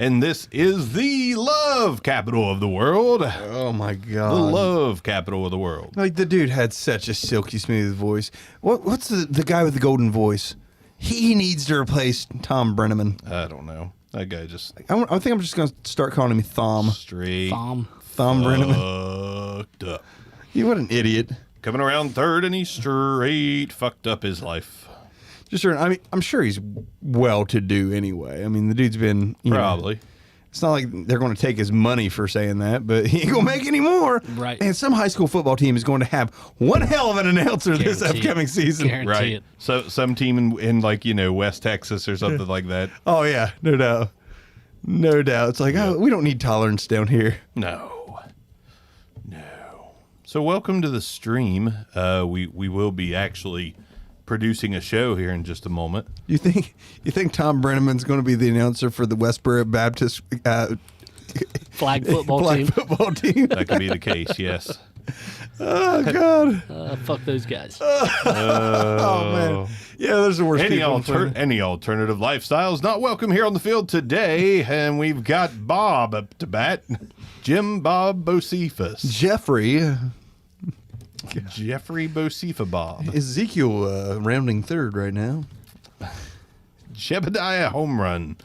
And this is the love capital of the world. Oh my God. The love capital of the world. Like, the dude had such a silky smooth voice. What's the guy with the golden voice? He needs to replace Tom Brenneman. I don't know. That guy just I think I'm just going to start calling him Thom. straight Thom Brenneman. fucked up. You what an idiot. Coming around third and he's straight fucked up his life. I'm sure he's well-to-do anyway. I mean, the dude's been... Probably. It's not like they're going to take his money for saying that, but he ain't going to make any more. Right. And some high school football team is going to have one hell of an announcer this Guarantee upcoming season. Guarantee Right. it. So some team in like, West Texas or something like that. Oh, yeah. No doubt. No doubt. It's like, oh, we don't need tolerance down here. No. So welcome to the stream. We will be actually producing a show here in just a moment. You think Tom Brenneman's going to be the announcer for the Westboro Baptist Flag football team. football team? That could be the case, yes. Oh, God. Fuck those guys. Oh, man. Yeah, there's the worst Any people. in football. alternative lifestyle is not welcome here on the field today, and we've got Bob up to bat. Jim Bob Bocephus. Jeffrey Bocephus Bob. Ezekiel rounding third right now. Jebediah home run.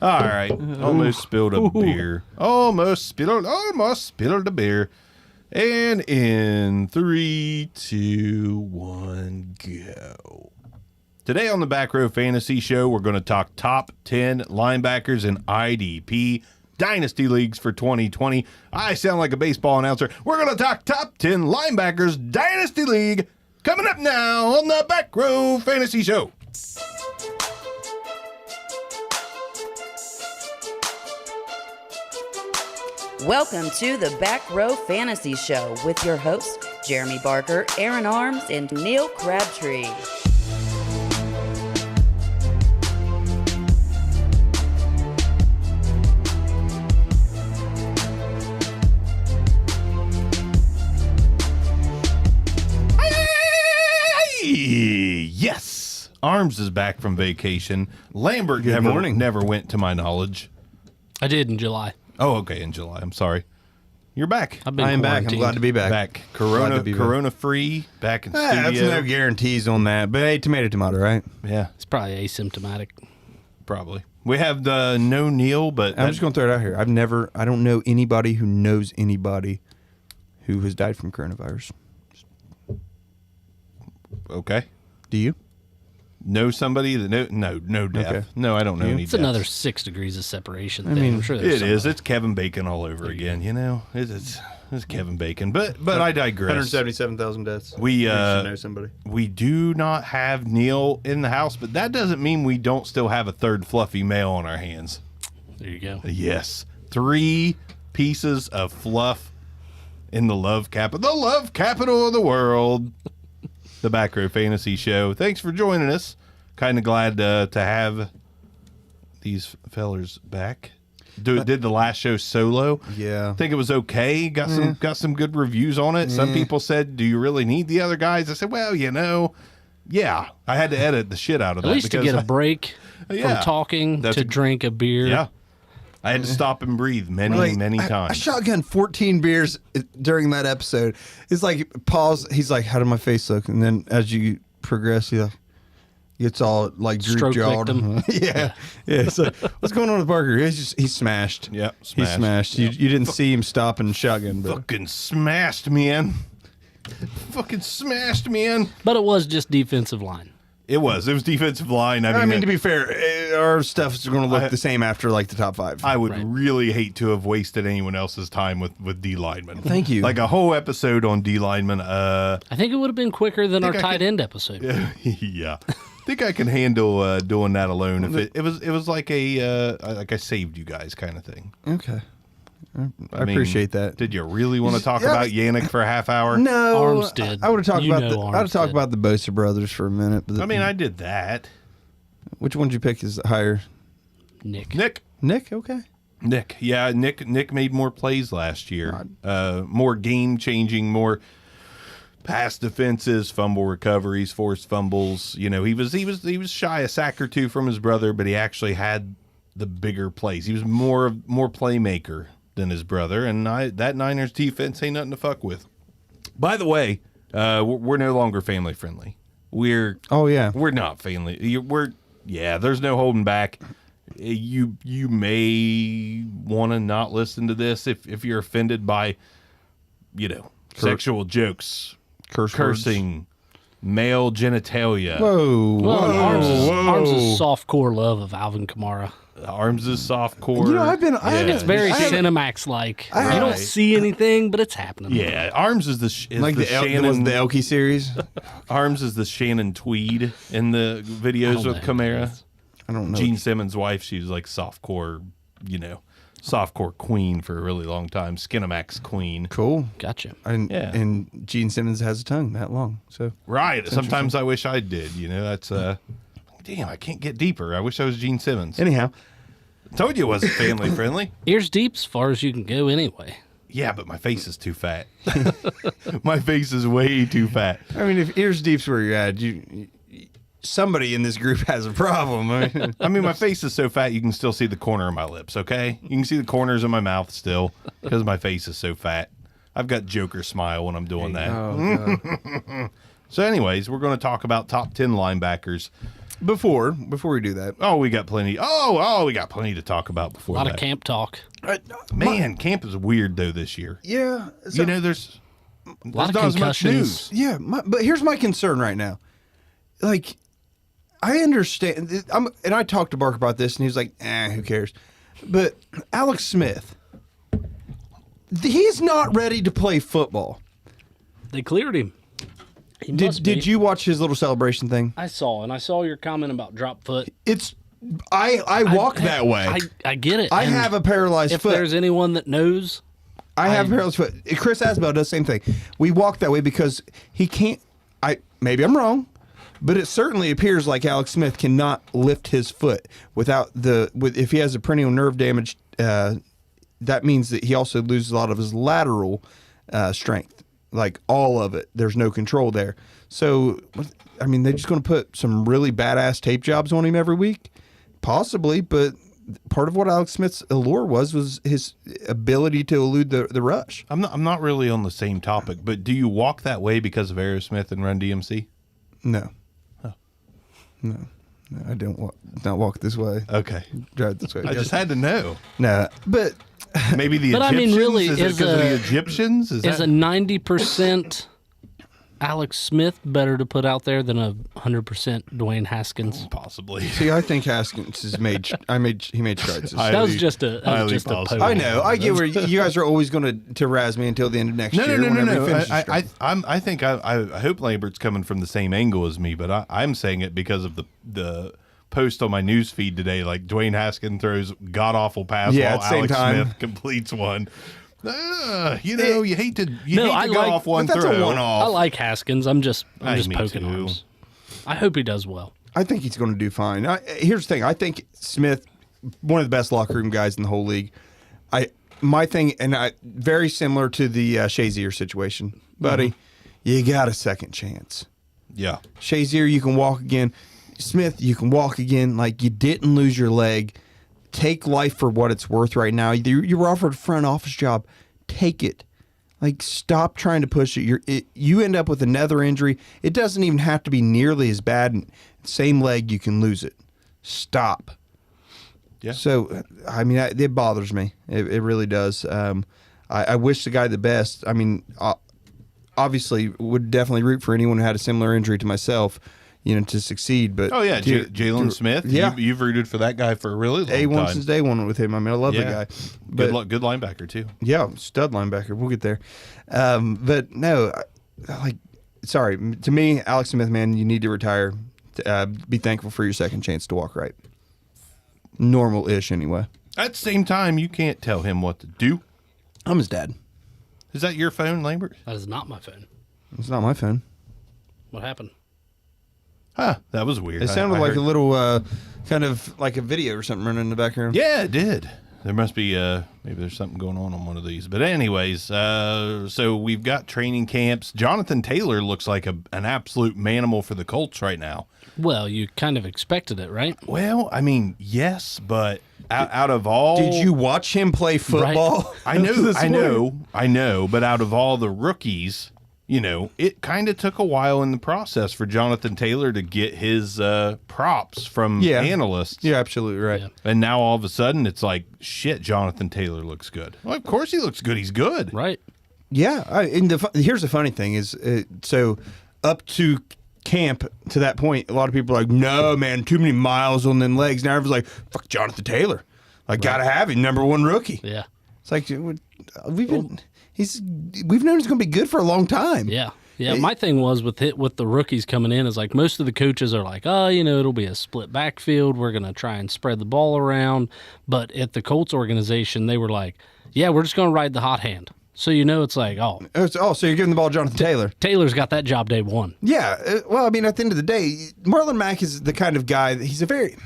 All right. Almost spilled a beer. Almost spilled a beer. And in 3, 2, 1, go. Today on the Back Row Fantasy Show, we're going to talk top 10 linebackers in IDP Dynasty Leagues for 2020. I sound like a baseball announcer. We're going to talk top 10 linebackers Dynasty League coming up now on the Back Row Fantasy Show. Welcome to the Back Row Fantasy Show with your hosts, Jeremy Barker, Aaron Arms, and Neil Crabtree. Yes. Arms is back from vacation. Lambert Good morning. never went to my knowledge. I did in July. Oh, okay, in July. I'm sorry. You're back. I've been I am back. I'm quarantined. glad to be back. Back. Glad to be back. Corona free. Back in That's studio. no guarantees on that. But hey, tomato, right? Yeah, It's probably asymptomatic. probably. We have the no Neil, but I'm just going to throw it out here. I don't know anybody who knows anybody who has died from coronavirus. okay. Do you? Know somebody that no death. Okay. No, I don't know any. It's deaths. another 6 degrees of separation. I thing. mean, I'm sure there's It is. somebody. It's Kevin Bacon all over again. It's Kevin Bacon. But I digress. 177,000 deaths. We You should know somebody. we do not have Neil in the house, but that doesn't mean we don't still have a third fluffy male on our hands. There you go. Yes, 3 pieces of fluff in the love capital of the world. The Back Row Fantasy Show. Thanks for joining us. Kind of glad to have these fellers back. Did the last show solo. Yeah. I think it was okay. Got some good reviews on it. Some people said, "Do you really need the other guys?" I said, "Well, yeah." I had to edit the shit out of At that least to because get a break Yeah. from talking That's to a- drink a beer. yeah, I had to stop and breathe many I times. shotgunned 14 beers during that episode. It's like, pause. He's like, how did my face look? And then as you progress, he gets all like droop jawed. victim. yeah. So what's going on with Parker? He's smashed. Yeah, He's smashed. You didn't see him stop and shotgun, but Fucking smashed, man. Fucking smashed, man. But it was just defensive line. It was defensive line. I mean, to be fair, our stuff is going to look I- the same after like the top 5. I would Right. really hate to have wasted anyone else's time with D linemen. Thank you. Like a whole episode on D linemen. I think it would have been quicker than our I tight could- end episode. Yeah. I think I can handle doing that alone. If it was like like I saved you guys kind of thing. Okay. I mean, appreciate that. Did you really want to talk Yeah. about Yannick for a half hour? No, Arms did. I would have talked You about know Arms did. about the Bosa brothers for a minute. But I mean, I did that. which one did you pick is higher? Nick. Nick, okay. Nick, yeah, Nick made more plays last year. More game changing, more pass defenses, fumble recoveries, forced fumbles. He was shy a sack or two from his brother, but he actually had the bigger plays. He was more playmaker than his brother, and that Niners defense ain't nothing to fuck with. By the way, we're no longer family friendly. We're not family. There's no holding back. You may want to not listen to this if you're offended by, sexual jokes, cursing, male genitalia. Whoa. Well, Arms is softcore love of Alvin Kamara. Arms is softcore. It's very Cinemax-like. You don't see anything, but it's happening. Yeah, Arms is the Shannon. The Elkie series. Arms is the Shannon Tweed in the videos with Kamara. I don't know. Gene Simmons' wife, she was like softcore queen for a really long time. Skinemax queen. Cool. Gotcha. And Gene Simmons has a tongue that long. So right. Sometimes I wish I did. That's damn, I can't get deeper. I wish I was Gene Simmons. Anyhow. Told you it wasn't family friendly. Ears deep as far as you can go anyway. Yeah, but my face is too fat. My face is way too fat. I mean, if ears deep's where you're at, somebody in this group has a problem. I mean, my face is so fat you can still see the corner of my lips, okay? You can see the corners of my mouth still because my face is so fat. I've got Joker smile when I'm doing that. Oh, God. So anyways, we're going to talk about top 10 linebackers. Before we do that. We got plenty. We got plenty to talk about before A lot that. of camp talk. Man, camp is weird, though, this year. Yeah. There's A lot of not as much concussions. news. Yeah, but here's my concern right now. Like, I understand, and I talked to Bark about this, and he was like, who cares? But Alex Smith, he's not ready to play football. They cleared him. He must be. Did you watch his little celebration thing? I saw your comment about drop foot. I walk that way. I get it. I And have a paralyzed if foot. there's anyone that knows, I have a paralyzed foot. Chris Asbell does the same thing. We walk that way because he can't. Maybe I'm wrong, but it certainly appears like Alex Smith cannot lift his foot if he has a peroneal nerve damage. That means that he also loses a lot of his lateral strength, like all of it. There's no control there. So, I mean, they're just going to put some really badass tape jobs on him every week, possibly. But part of what Alex Smith's allure was his ability to elude the rush. I'm not really on the same topic, but do you walk that way because of Aerosmith and Run DMC? No. Oh. No, I don't not walk this way. Okay. Drive this way. I just had to know. No, but Maybe the But I Egyptians? mean, really, is it is because of a- the Egyptians? Is is that a 90% Alex Smith better to put out there than a 100% Dwayne Haskins? possibly? see, I think Haskins has made. He made strides. That was just a highly just a possible. poke. I know. I get where you guys are always going to razz me until the end of next year. whenever he finishes strong. I think I hope Lambert's coming from the same angle as me, but I'm saying it because of the post on my news feed today. Like Dwayne Haskins throws god awful pass Yeah, while at the same Alex time. Smith completes one. You hate to No, I go like- off one but that's a throw. one-off. I like Haskins. I'm just me poking too. arms. I hope he does well. I think he's going to do fine. Here's the thing. I think Smith, one of the best locker room guys in the whole league. My thing, very similar to the Shazier situation, buddy. You got a second chance. Yeah. Shazier, you can walk again. Smith, you can walk again. Like, you didn't lose your leg. Take life for what it's worth right now. You were offered a front office job. Take it. Like, stop trying to push it. You end up with another injury. It doesn't even have to be nearly as bad. Same leg, you can lose it. Stop. Yeah. So, I mean, it bothers me. It really does. I wish the guy the best. I mean, obviously, would definitely root for anyone who had a similar injury to myself, to succeed. But Oh yeah, Jalen Smith. Yeah. You've rooted for that guy for a really long A1 time. since day one with him. I mean, I love the guy. But Good linebacker too. yeah, stud linebacker. We'll get there. But no, sorry. To me, Alex Smith, man, you need to retire. Be thankful for your second chance to walk right. Normal-ish, anyway. At the same time, you can't tell him what to do. I'm his dad. Is that your phone, Lambert? That is not my phone. It's not my phone. What happened? Huh, that was weird. It sounded I like heard- a little, kind of like a video or something running in the background. Yeah, it did. There must be maybe there's something going on one of these. But anyways, so we've got training camps. Jonathan Taylor looks like an absolute manimal for the Colts right now. Well, you kind of expected it, right? Well, I mean, yes, but out of all, Did you watch him play football? I know. But out of all the rookies, you know, it kind of took a while in the process for Jonathan Taylor to get his props from analysts. You're absolutely right. Yeah. And now all of a sudden it's like, shit, Jonathan Taylor looks good. Well, of course he looks good. He's good. Right. Yeah. Here's the funny thing is, so up to camp to that point, a lot of people are like, no, man, too many miles on them legs. Now everyone's like, fuck Jonathan Taylor. I gotta have him, #1 rookie. Yeah. It's like we've known he's going to be good for a long time. Yeah. Yeah, my thing was with the rookies coming in is like most of the coaches are like, oh, you know, it'll be a split backfield. We're going to try and spread the ball around. But at the Colts organization, they were like, yeah, we're just going to ride the hot hand. So, you know, it's like, so you're giving the ball to Jonathan Taylor. Taylor's got that job day one. Yeah. Well, I mean, at the end of the day, Marlon Mack is the kind of guy that he's a very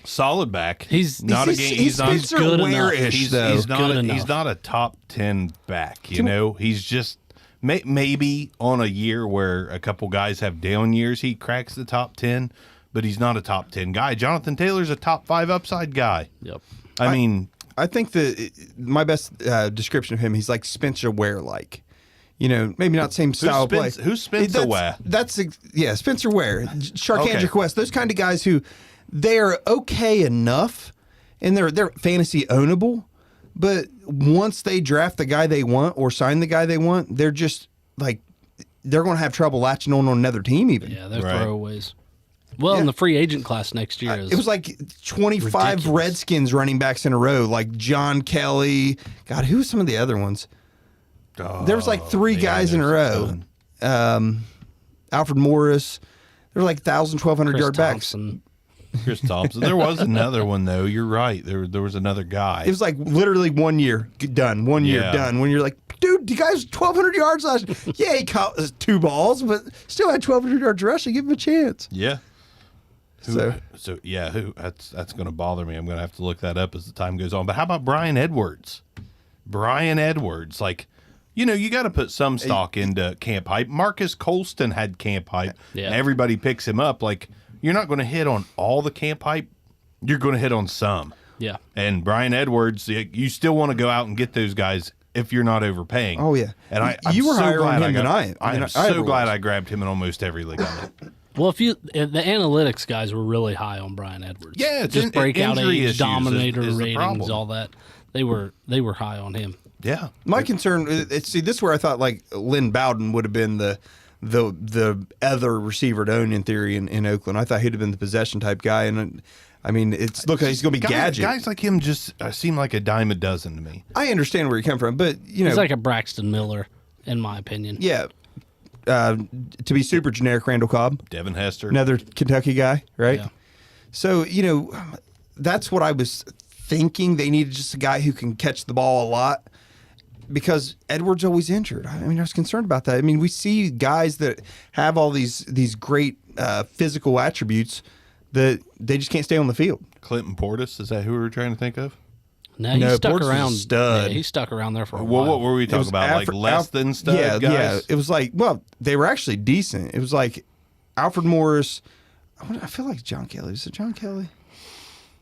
solid back. He's not a game. He's not good enough. He's not a top 10 back. You know, he's just maybe on a year where a couple guys have down years, he cracks the top 10, but he's not a top 10 guy. Jonathan Taylor's a top 5 upside guy. Yep. I mean, I think that my best description of him, he's like Spencer Ware-like. You know, maybe not same style of play. Who's Spencer Ware? That's Spencer Ware, Sharkhandrick West. Those kind of guys who they're okay enough, and they're fantasy ownable. But once they draft the guy they want or sign the guy they want, they're just like they're going to have trouble latching on another team. Even yeah, they're throwaways. Well, in the free agent class next year it was like 25 ridiculous. Redskins running backs in a row, like John Kelly. God, who's some of the other ones? There was like 3 guys in a row. Alfred Morris. There were like 1,000, 1,200 yard backs. Chris Thompson. There was another one though. You're right. There was another guy. It was like literally 1 year done. 1 year done. When you're like, dude, the guy's 1,200 yards last year. Yeah, he caught 2 balls, but still had 1,200 yards rushing. Give him a chance. Yeah. So That's going to bother me. I'm going to have to look that up as the time goes on. But how about Brian Edwards? Brian Edwards, like, you know, you got to put some stock into camp hype. Marcus Colston had camp hype. Yeah. Everybody picks him up. Like, you're not going to hit on all the camp hype. You're going to hit on some. Yeah. And Brian Edwards, you still want to go out and get those guys if you're not overpaying. Oh yeah. And you were so higher on glad him than I. I am so glad I grabbed him in almost every league I'm in. Well, the analytics guys were really high on Brian Edwards. Yeah, just breakout age, dominator is the ratings, problem. all that. They were high on him. Yeah. My concern, this is where I thought like Lynn Bowden would have been the other receiver to own in theory in Oakland. I thought he'd have been the possession type guy, and I mean, he's going to be gadget. Guys like him just seem like a dime a dozen to me. I understand where you come from, but you know, He's like a Braxton Miller, in my opinion. yeah. To be super generic, Randall Cobb, Devin Hester. another Kentucky guy, right? Yeah. So, you know, that's what I was thinking. They needed just a guy who can catch the ball a lot because Edwards always injured. I mean, I was concerned about that. I mean, we see guys that have all these great physical attributes that they just can't stay on the field. Clinton Portis, is that who we were trying to think of? No, he stuck Portis was a around. stud. Yeah, he stuck around there for a while. What were we talking about? Like less than stud guys? Yeah, it was like, well, they were actually decent. It was like Alfred Morris. I feel like John Kelly. Was it John Kelly?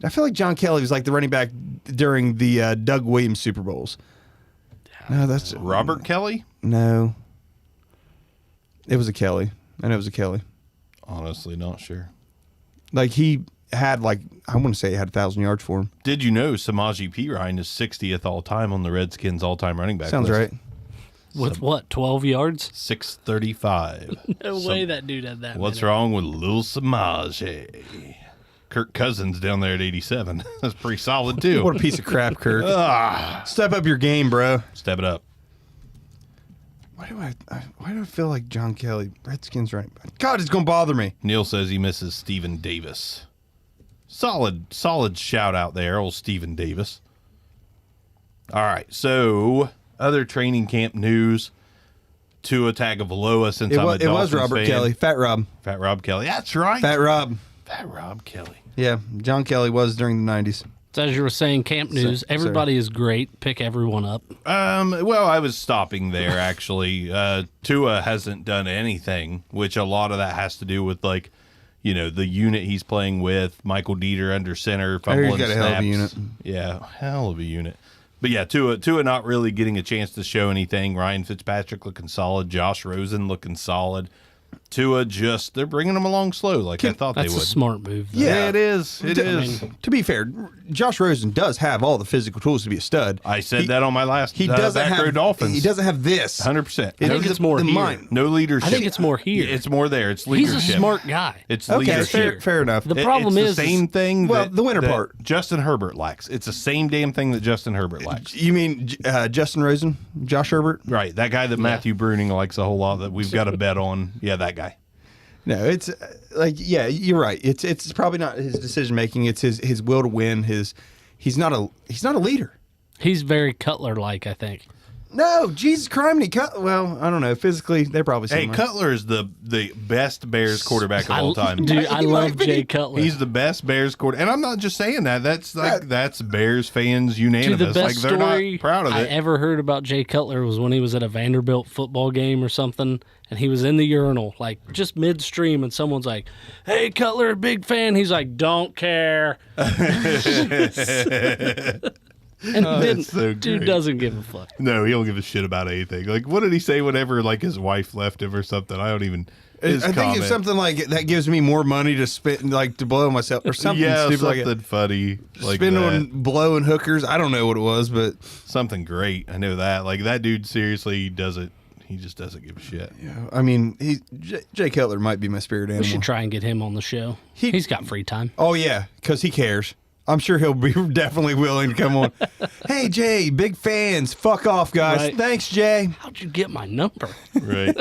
I feel like John Kelly was like the running back during the Doug Williams Super Bowls. No, that's Robert Kelly? No. It was a Kelly. I know it was a Kelly. Honestly, not sure. Like he had I want to say he had 1,000 yards for him. Did you know Samaje Perine is 60th all time on the Redskins all time running back Sounds list? right. With what, 12 yards? 635. No way that dude had that. What's many. wrong with Lil Samaje? Kirk Cousins down there at 87. That's pretty solid too. What a piece of crap, Kirk. Step up your game, bro. Step it up. Why do I feel like John Kelly, Redskins running back? God, it's going to bother me. Neil says he misses Stephen Davis. Solid shout out there, old Stephen Davis. All right, so other training camp news. Tua Tagovailoa since I'm a Dolphins It was Robert fan. Kelly, Fat Rob. Fat Rob Kelly. That's right. Fat Rob. Fat Rob Kelly. Yeah, John Kelly was during the 90s. So as you were saying, camp news, everybody is great. Pick everyone up. Well, I was stopping there, actually. Tua hasn't done anything, which a lot of that has to do with, like, you know, the unit he's playing with. Michael Dieter under center, fumbling He's got a hell of a unit. Yeah, hell of a unit. But yeah, Tua not really getting a chance to show anything. Ryan Fitzpatrick looking solid. Josh Rosen looking solid. Tua they're bringing him along slow like I thought they would. That's a smart move, though. Yeah, it is. It is. To be fair, Josh Rosen does have all the physical tools to be a stud. I said that on my last He doesn't back row have Dolphins. He doesn't have this. 100%. I think it's more here. No leadership. I think it's more here. It's more there. It's He's leadership. a smart guy. It's Okay, leadership. fair enough. The problem it's is the same thing. Well, the winner that part. Justin Herbert lacks. It's the same damn thing that Justin Herbert lacks. You mean Justin Rosen, Josh Herbert? Right, that guy that Matthew Bruning likes a whole lot that we've got to bet on. Yeah, that guy. No, it's like, yeah, you're right. It's probably not his decision making. It's his will to win. He's not a leader. He's very Cutler-like, I think. No, Jesus Christ, well, I don't know. Physically, they're probably Hey, similar. Cutler is the best Bears quarterback of all time. Dude, I love Jay Cutler. He's the best Bears quarterback, and I'm not just saying that. That's Bears fans unanimous. Dude, the best like they're story not proud of I it. ever heard about Jay Cutler was when he was at a Vanderbilt football game or something, and he was in the urinal, like just midstream, and someone's like, "Hey, Cutler, big fan." He's like, "Don't care." And so dude great. doesn't give a fuck. No, he don't give a shit about anything. Like, what did he say whenever like his wife left him or something? I don't even. His I think comment. it's something like that gives me more money to spend, like to blow myself or something Yeah, stupid something like that. funny like Spend that. on blowing hookers. I don't know what it was, but Something great. I know that. Like that dude seriously doesn't. He just doesn't give a shit. I mean, Jay Cutler might be my spirit animal. We should try and get him on the show. He's got free time. Oh yeah, because he cares. I'm sure he'll be definitely willing to come on. Hey Jay, big fans. Fuck off, guys. Right. Thanks, Jay. How'd you get my number? Right.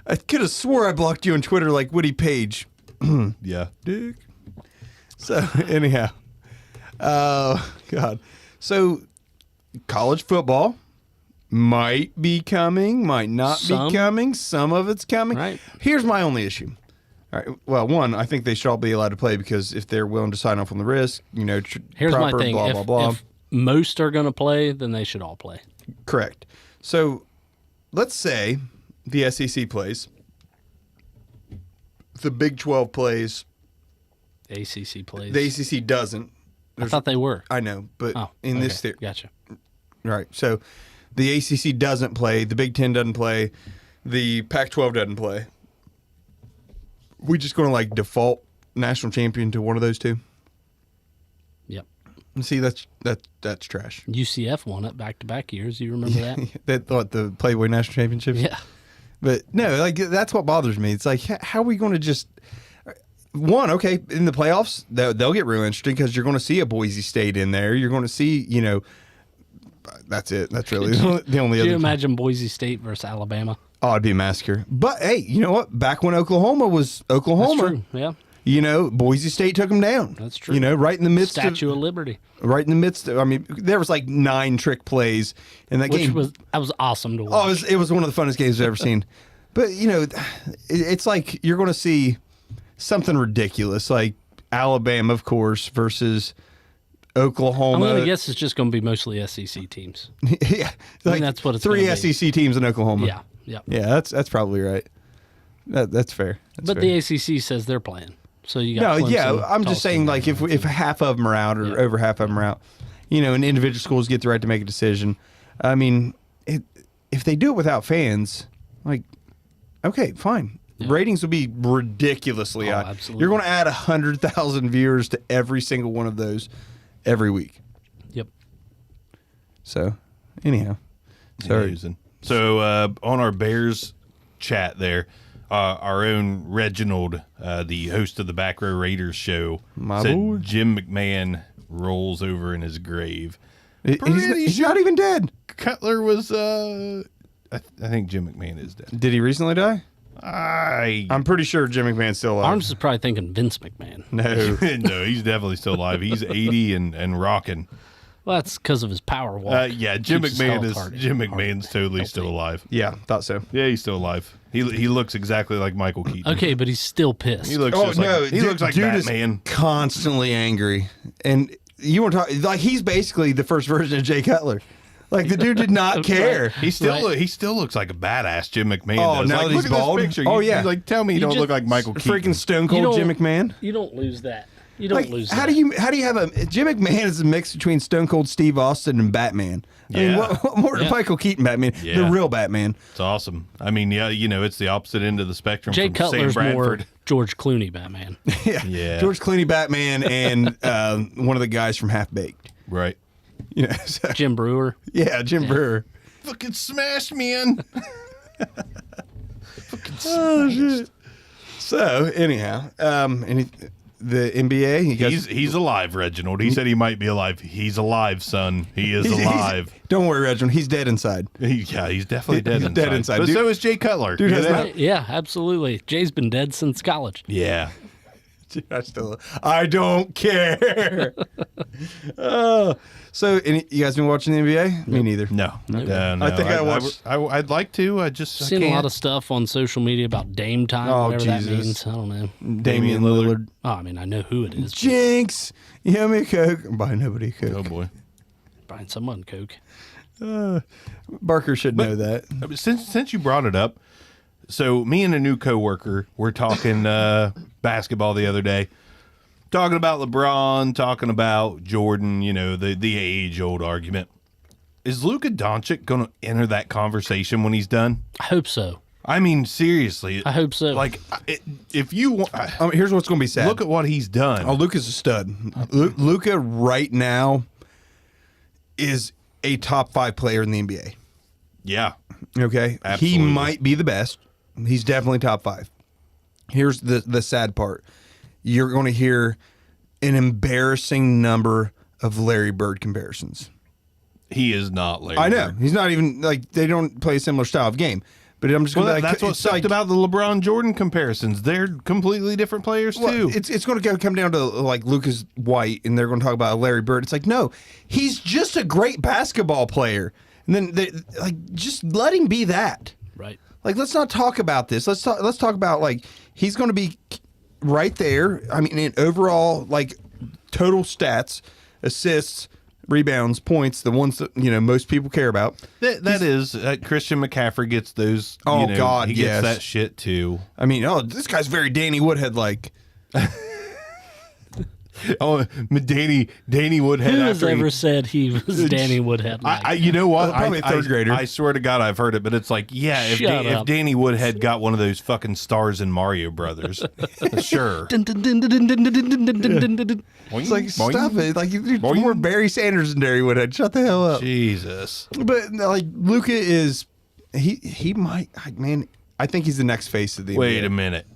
I could have swore I blocked you on Twitter like Woody Page. Yeah. Dick. So anyhow, God. So college football might be coming, might not Some. be coming. Some of it's coming. Right. Here's my only issue. All right. Well, one, I think they should all be allowed to play because if they're willing to sign off on the risk, you know, Here's proper my thing. blah if, blah blah. if most are going to play, then they should all play. Correct. So let's say the SEC plays, the Big 12 plays, The ACC plays. the ACC doesn't. I thought they were. I know, but Oh, in this okay. theory, Gotcha. right? So the ACC doesn't play, the Big 10 doesn't play, the Pac-12 doesn't play. We just going to like default national champion to one of those two? Yep. And see, that's trash. UCF won it back-to-back years. You remember that? They thought the Playboy National Championships. Yeah. But no, like that's what bothers me. It's like, how are we going to just one? Okay, in the playoffs, they'll get real interesting because you're going to see a Boise State in there. You're going to see, you know, that's it. That's really the only Could other. you imagine Boise State versus Alabama? Oh, it'd be a massacre. But hey, you know what? Back when Oklahoma was Oklahoma, That's true. Yeah. you know, Boise State took them down. That's true. You know, right in the midst Statue of Liberty, right in the midst of. I mean, there was like 9 trick plays in that which game. was awesome to watch. Oh, it was one of the funnest games I've ever seen. But, you know, it's like you're going to see something ridiculous, like Alabama, of course, versus I'm Oklahoma. going to guess it's just going to be mostly SEC teams. Yeah, like that's what it's 3 gonna be. SEC teams in Oklahoma. Yeah. Yeah. Yeah, that's probably right. That's fair. That's But fair. the ACC says they're playing. So you got No, Clemson, yeah, I'm just Tulsa, saying, like, if half of them are out or Yeah. over half of them are out, you know, and individual schools get the right to make a decision. I mean, if they do it without fans, like, okay, fine. Ratings will be ridiculously high. Absolutely. You're going to add 100,000 viewers to every single one of those every week. Yep. So, anyhow, sorry. Amazing. So on our Bears chat there, our own Reginald, the host of the Back Row Raiders show, My said boy. Jim McMahon rolls over in his grave. He's not even dead. Cutler was, I think Jim McMahon is dead. Did he recently die? I I'm pretty sure Jim McMahon's still alive. Arms is probably thinking Vince McMahon. No. no, he's definitely still alive. He's 80 and rocking. Well, that's because of his power walk. Yeah, Jim Keeps his McMahon health is hearty. Jim McMahon's totally healthy. still alive. Yeah, thought so. Yeah, he's still alive. He looks exactly like Michael Keaton. Okay, but he's still pissed. He looks just like he looks like dude is Batman. constantly angry, and you want to talk like he's basically the first version of Jay Cutler. Like the dude did not care. He still looks like a badass Jim McMahon. Oh, does. now like, that he's look at bald? this picture. Oh, You- yeah. you, like tell me you don't just- look like Michael Keaton. Freaking Stone Cold Jim McMahon. You don't lose that. You don't Like lose how that. do you have a Jim McMahon is a mix between Stone Cold Steve Austin and Batman. I mean, Yeah. what more than Yeah. Michael Keaton Batman? The Yeah. real Batman. It's awesome. I mean, yeah, it's the opposite end of the spectrum Jay from Cutler's Sam more Bradford. George Clooney Batman. Yeah. George Clooney Batman and one of the guys from Half Baked. Right. So, Jim Brewer. yeah, Jim Brewer. Fucking smash, man. Oh shit. So anyhow, the NBA. You guys, He's alive, Reginald. He said he might be alive. He's alive, son. He is alive. Don't worry, Reginald. He's dead inside. He's definitely dead He's inside. dead inside. But Dude- so is Jay Cutler. Dude you has know? not- Yeah, absolutely. Jay's been dead since college. Yeah. I don't care. So, you guys been watching the NBA? Me neither. No. No. I think I watched- I'd like to. I just Seen a can't. lot of stuff on social media about Dame time, Oh, whatever that Jesus. means. I don't know. Damian Lillard. Oh, I mean, I know who it is. Jinx. You owe me a Coke. I'm buying nobody a Coke. Oh boy. Buying someone Coke. Barker should know that. Since you brought it up, so me and a new coworker were talking basketball the other day, talking about LeBron, talking about Jordan. The age-old argument. Is Luka Doncic going to enter that conversation when he's done? I hope so. I mean, seriously. I hope so. Like, if you want, Here's what's going to be sad. look at what he's done. Oh, Luka's a stud. Luka right now is a top 5 player in the NBA. Yeah. Okay, Absolutely. he might be the best. He's definitely top 5. Here's the sad part: you're going to hear an embarrassing number of Larry Bird comparisons. He is not Larry I know Bird. he's not even like they don't play a similar style of game. But I'm just going Well, to that's what it's sucked like, about the LeBron Jordan comparisons. They're completely different players well, too. it's going to come down to like Lucas White, and they're going to talk about Larry Bird. It's like no, he's just a great basketball player, and then just let him be that. Right. Like, let's not talk about this. Let's talk about like he's going to be right there. I mean, in overall like total stats, assists, rebounds, points, the ones that most people care about. That is Christian McCaffrey gets those. Oh, God, he gets yes. that shit too. I mean, this guy's very Danny Woodhead like. Oh, Danny Woodhead. Who has after he- ever said he was Danny Woodhead? Like? you know what? Probably a third grader. I swear to God, I've heard it, but it's like, yeah, if Shut up. Danny Woodhead got one of those fucking stars in Mario Brothers, sure. Dun, dun, dun, dun, dun, dun, dun, dun, dun, dun, dun. It's like Boing, stop boing. it. Like you're Boing. more Barry Sanders than Danny Woodhead. Shut the hell up. Jesus. But like Luka is, he might man. I think he's the next face of the Wait NBA. a minute.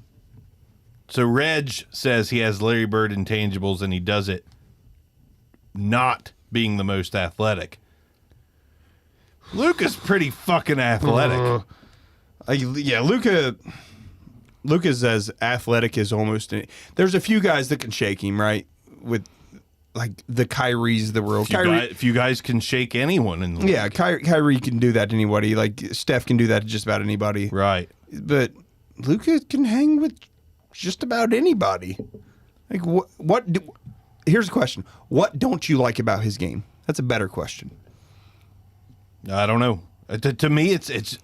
So Reg says he has Larry Bird intangibles, and he does it not being the most athletic. Luka's pretty fucking athletic. Yeah, Luka's as athletic as almost. There's a few guys that can shake him, right? With like the Kyries of the world. If you guys can shake anyone in the Yeah, league. Kyrie can do that to anybody. Like Steph can do that to just about anybody. Right. But Luka can hang with just about anybody. Like here's the question: what don't you like about his game? That's a better question. I don't know. To me, it's his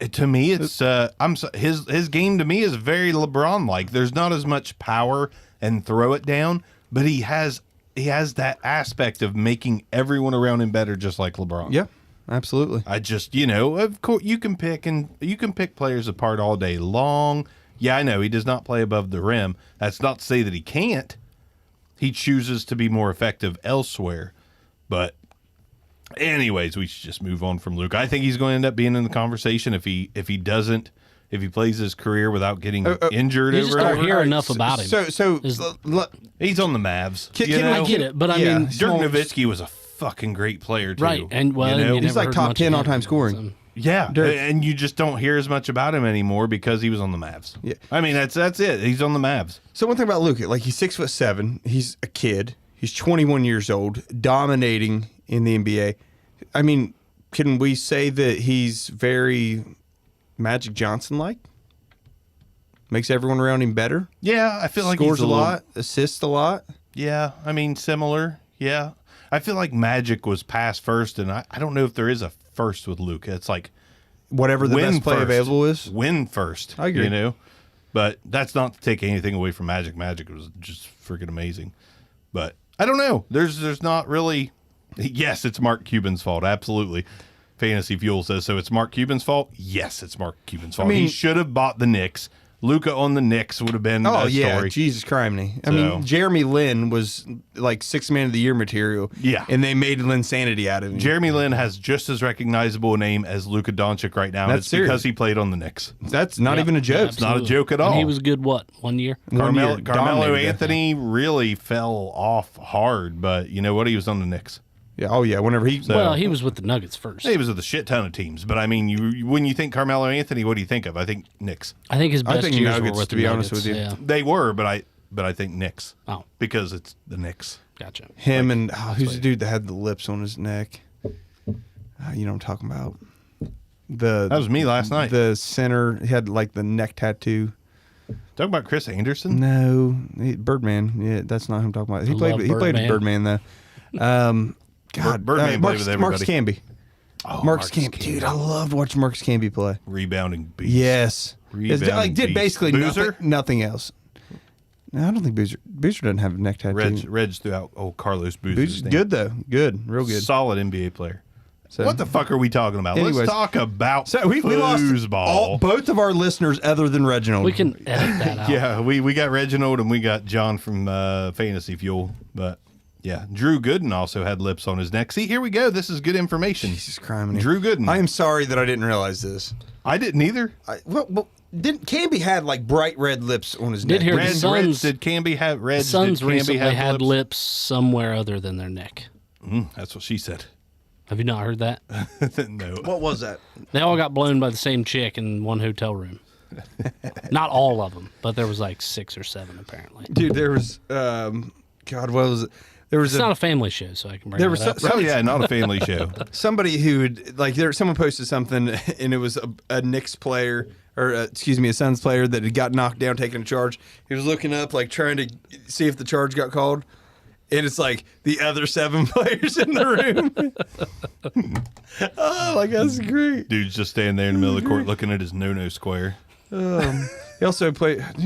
game to me is very LeBron like. There's not as much power and throw it down, but he has that aspect of making everyone around him better, just like LeBron. Yeah, absolutely. I just of course you can pick players apart all day long. Yeah, I know he does not play above the rim. That's not to say that he can't. He chooses to be more effective elsewhere. But anyways, we should just move on from Luke. I think he's going to end up being in the conversation if he plays his career without getting injured You just over and don't over. hear enough about him. So He's on the Mavs. Can you we know? I get it, but I Yeah. mean, Dirk Nowitzki was a fucking great player too. right? And well, you know? you He's never like heard top much 10 of all-time him, scoring. so. Yeah, Dirk. and you just don't hear as much about him anymore because he was on the Mavs. Yeah. I mean that's it. He's on the Mavs. So one thing about Luka, like he's 6'7", he's a kid, he's 21 years old, dominating in the NBA. I mean, can we say that he's very Magic Johnson-like? Makes everyone around him better. Yeah, I feel like Scores he's a lot, assists a lot. Yeah, I mean similar. Yeah, I feel like Magic was pass first, and I don't know if there is a first with Luka. It's like Whatever the best play available is. Win first. I agree. You know? But that's not to take anything away from Magic. Magic was just freaking amazing. But I don't know. There's not really. Yes, it's Mark Cuban's fault. Absolutely. Fantasy Fuel says so. It's Mark Cuban's fault. Yes, it's Mark Cuban's fault. He should have bought the Knicks. Luka on the Knicks would have been a story. Jesus Christ. I mean, Jeremy Lin was like 6th man of the year material. Yeah. And they made Linsanity out of him. Jeremy Lin has just as recognizable a name as Luka Doncic right now. That's it's serious. because he played on the Knicks. That's not even a joke. It's not a joke at all. And he was good, 1 year? Carmelo Dominated Anthony really fell off hard, but you know what? He was on the Knicks. Yeah. Oh, yeah. Whenever he. Well, he was with the Nuggets first. He was with a shit ton of teams, but I mean, when you think Carmelo Anthony, what do you think of? I think Knicks. I think his best think years Nuggets, were with to the be honest Nuggets, with you. Yeah. They were, but I think Knicks. Oh, Because it's the Knicks. gotcha. Him and who's the dude that had the lips on his neck? You know what I'm talking about? That was me last night. The center, he had like the neck tattoo. Talking about Chris Anderson? No, Birdman. Yeah, that's not who I'm talking about. He I played. love He played with Birdman. Birdman though. God, Birdman played with everybody. Marcus Camby. Oh, Marcus Camby, dude, I loved watching Marcus Camby play. Rebounding beast. Yes, Rebounding like did beast. basically Boozer? nothing else. No, I don't think Boozer doesn't have a neck tattoo. Reg throughout Carlos Boozer's Boozer's name. good though, real good. Solid NBA player. So, What the fuck are we talking about? Anyways. Let's talk about So we lost foosball. both of our listeners other than Reginald. We can edit that out. Yeah, we got Reginald and we got John from Fantasy Fuel. But yeah, Drew Gooden also had lips on his neck. See, here we go. This is good information. Jesus Christ, Drew Gooden. I am sorry that I didn't realize this. I didn't either. Didn't Camby had like bright red lips on his Did neck? hear Reg, the Suns. did Camby have Reg? The Suns did Camby recently have had lips somewhere other than their neck. That's what she said. Have you not heard that? No. What was that? They all got blown by the same chick in one hotel room. Not all of them, but there was like 6 or 7 apparently. Dude, there was God, what was it? There was It's not a family show, so I can bring there that was up. Oh yeah, not a family show. somebody who like someone posted something and it was a Knicks player or excuse me, a Suns player that had got knocked down taking a charge. He was looking up like trying to see if the charge got called. And it's like the other 7 players in the room. Oh, like that's great. Dude's just standing there in the middle of the court looking at his no-no square. He also played with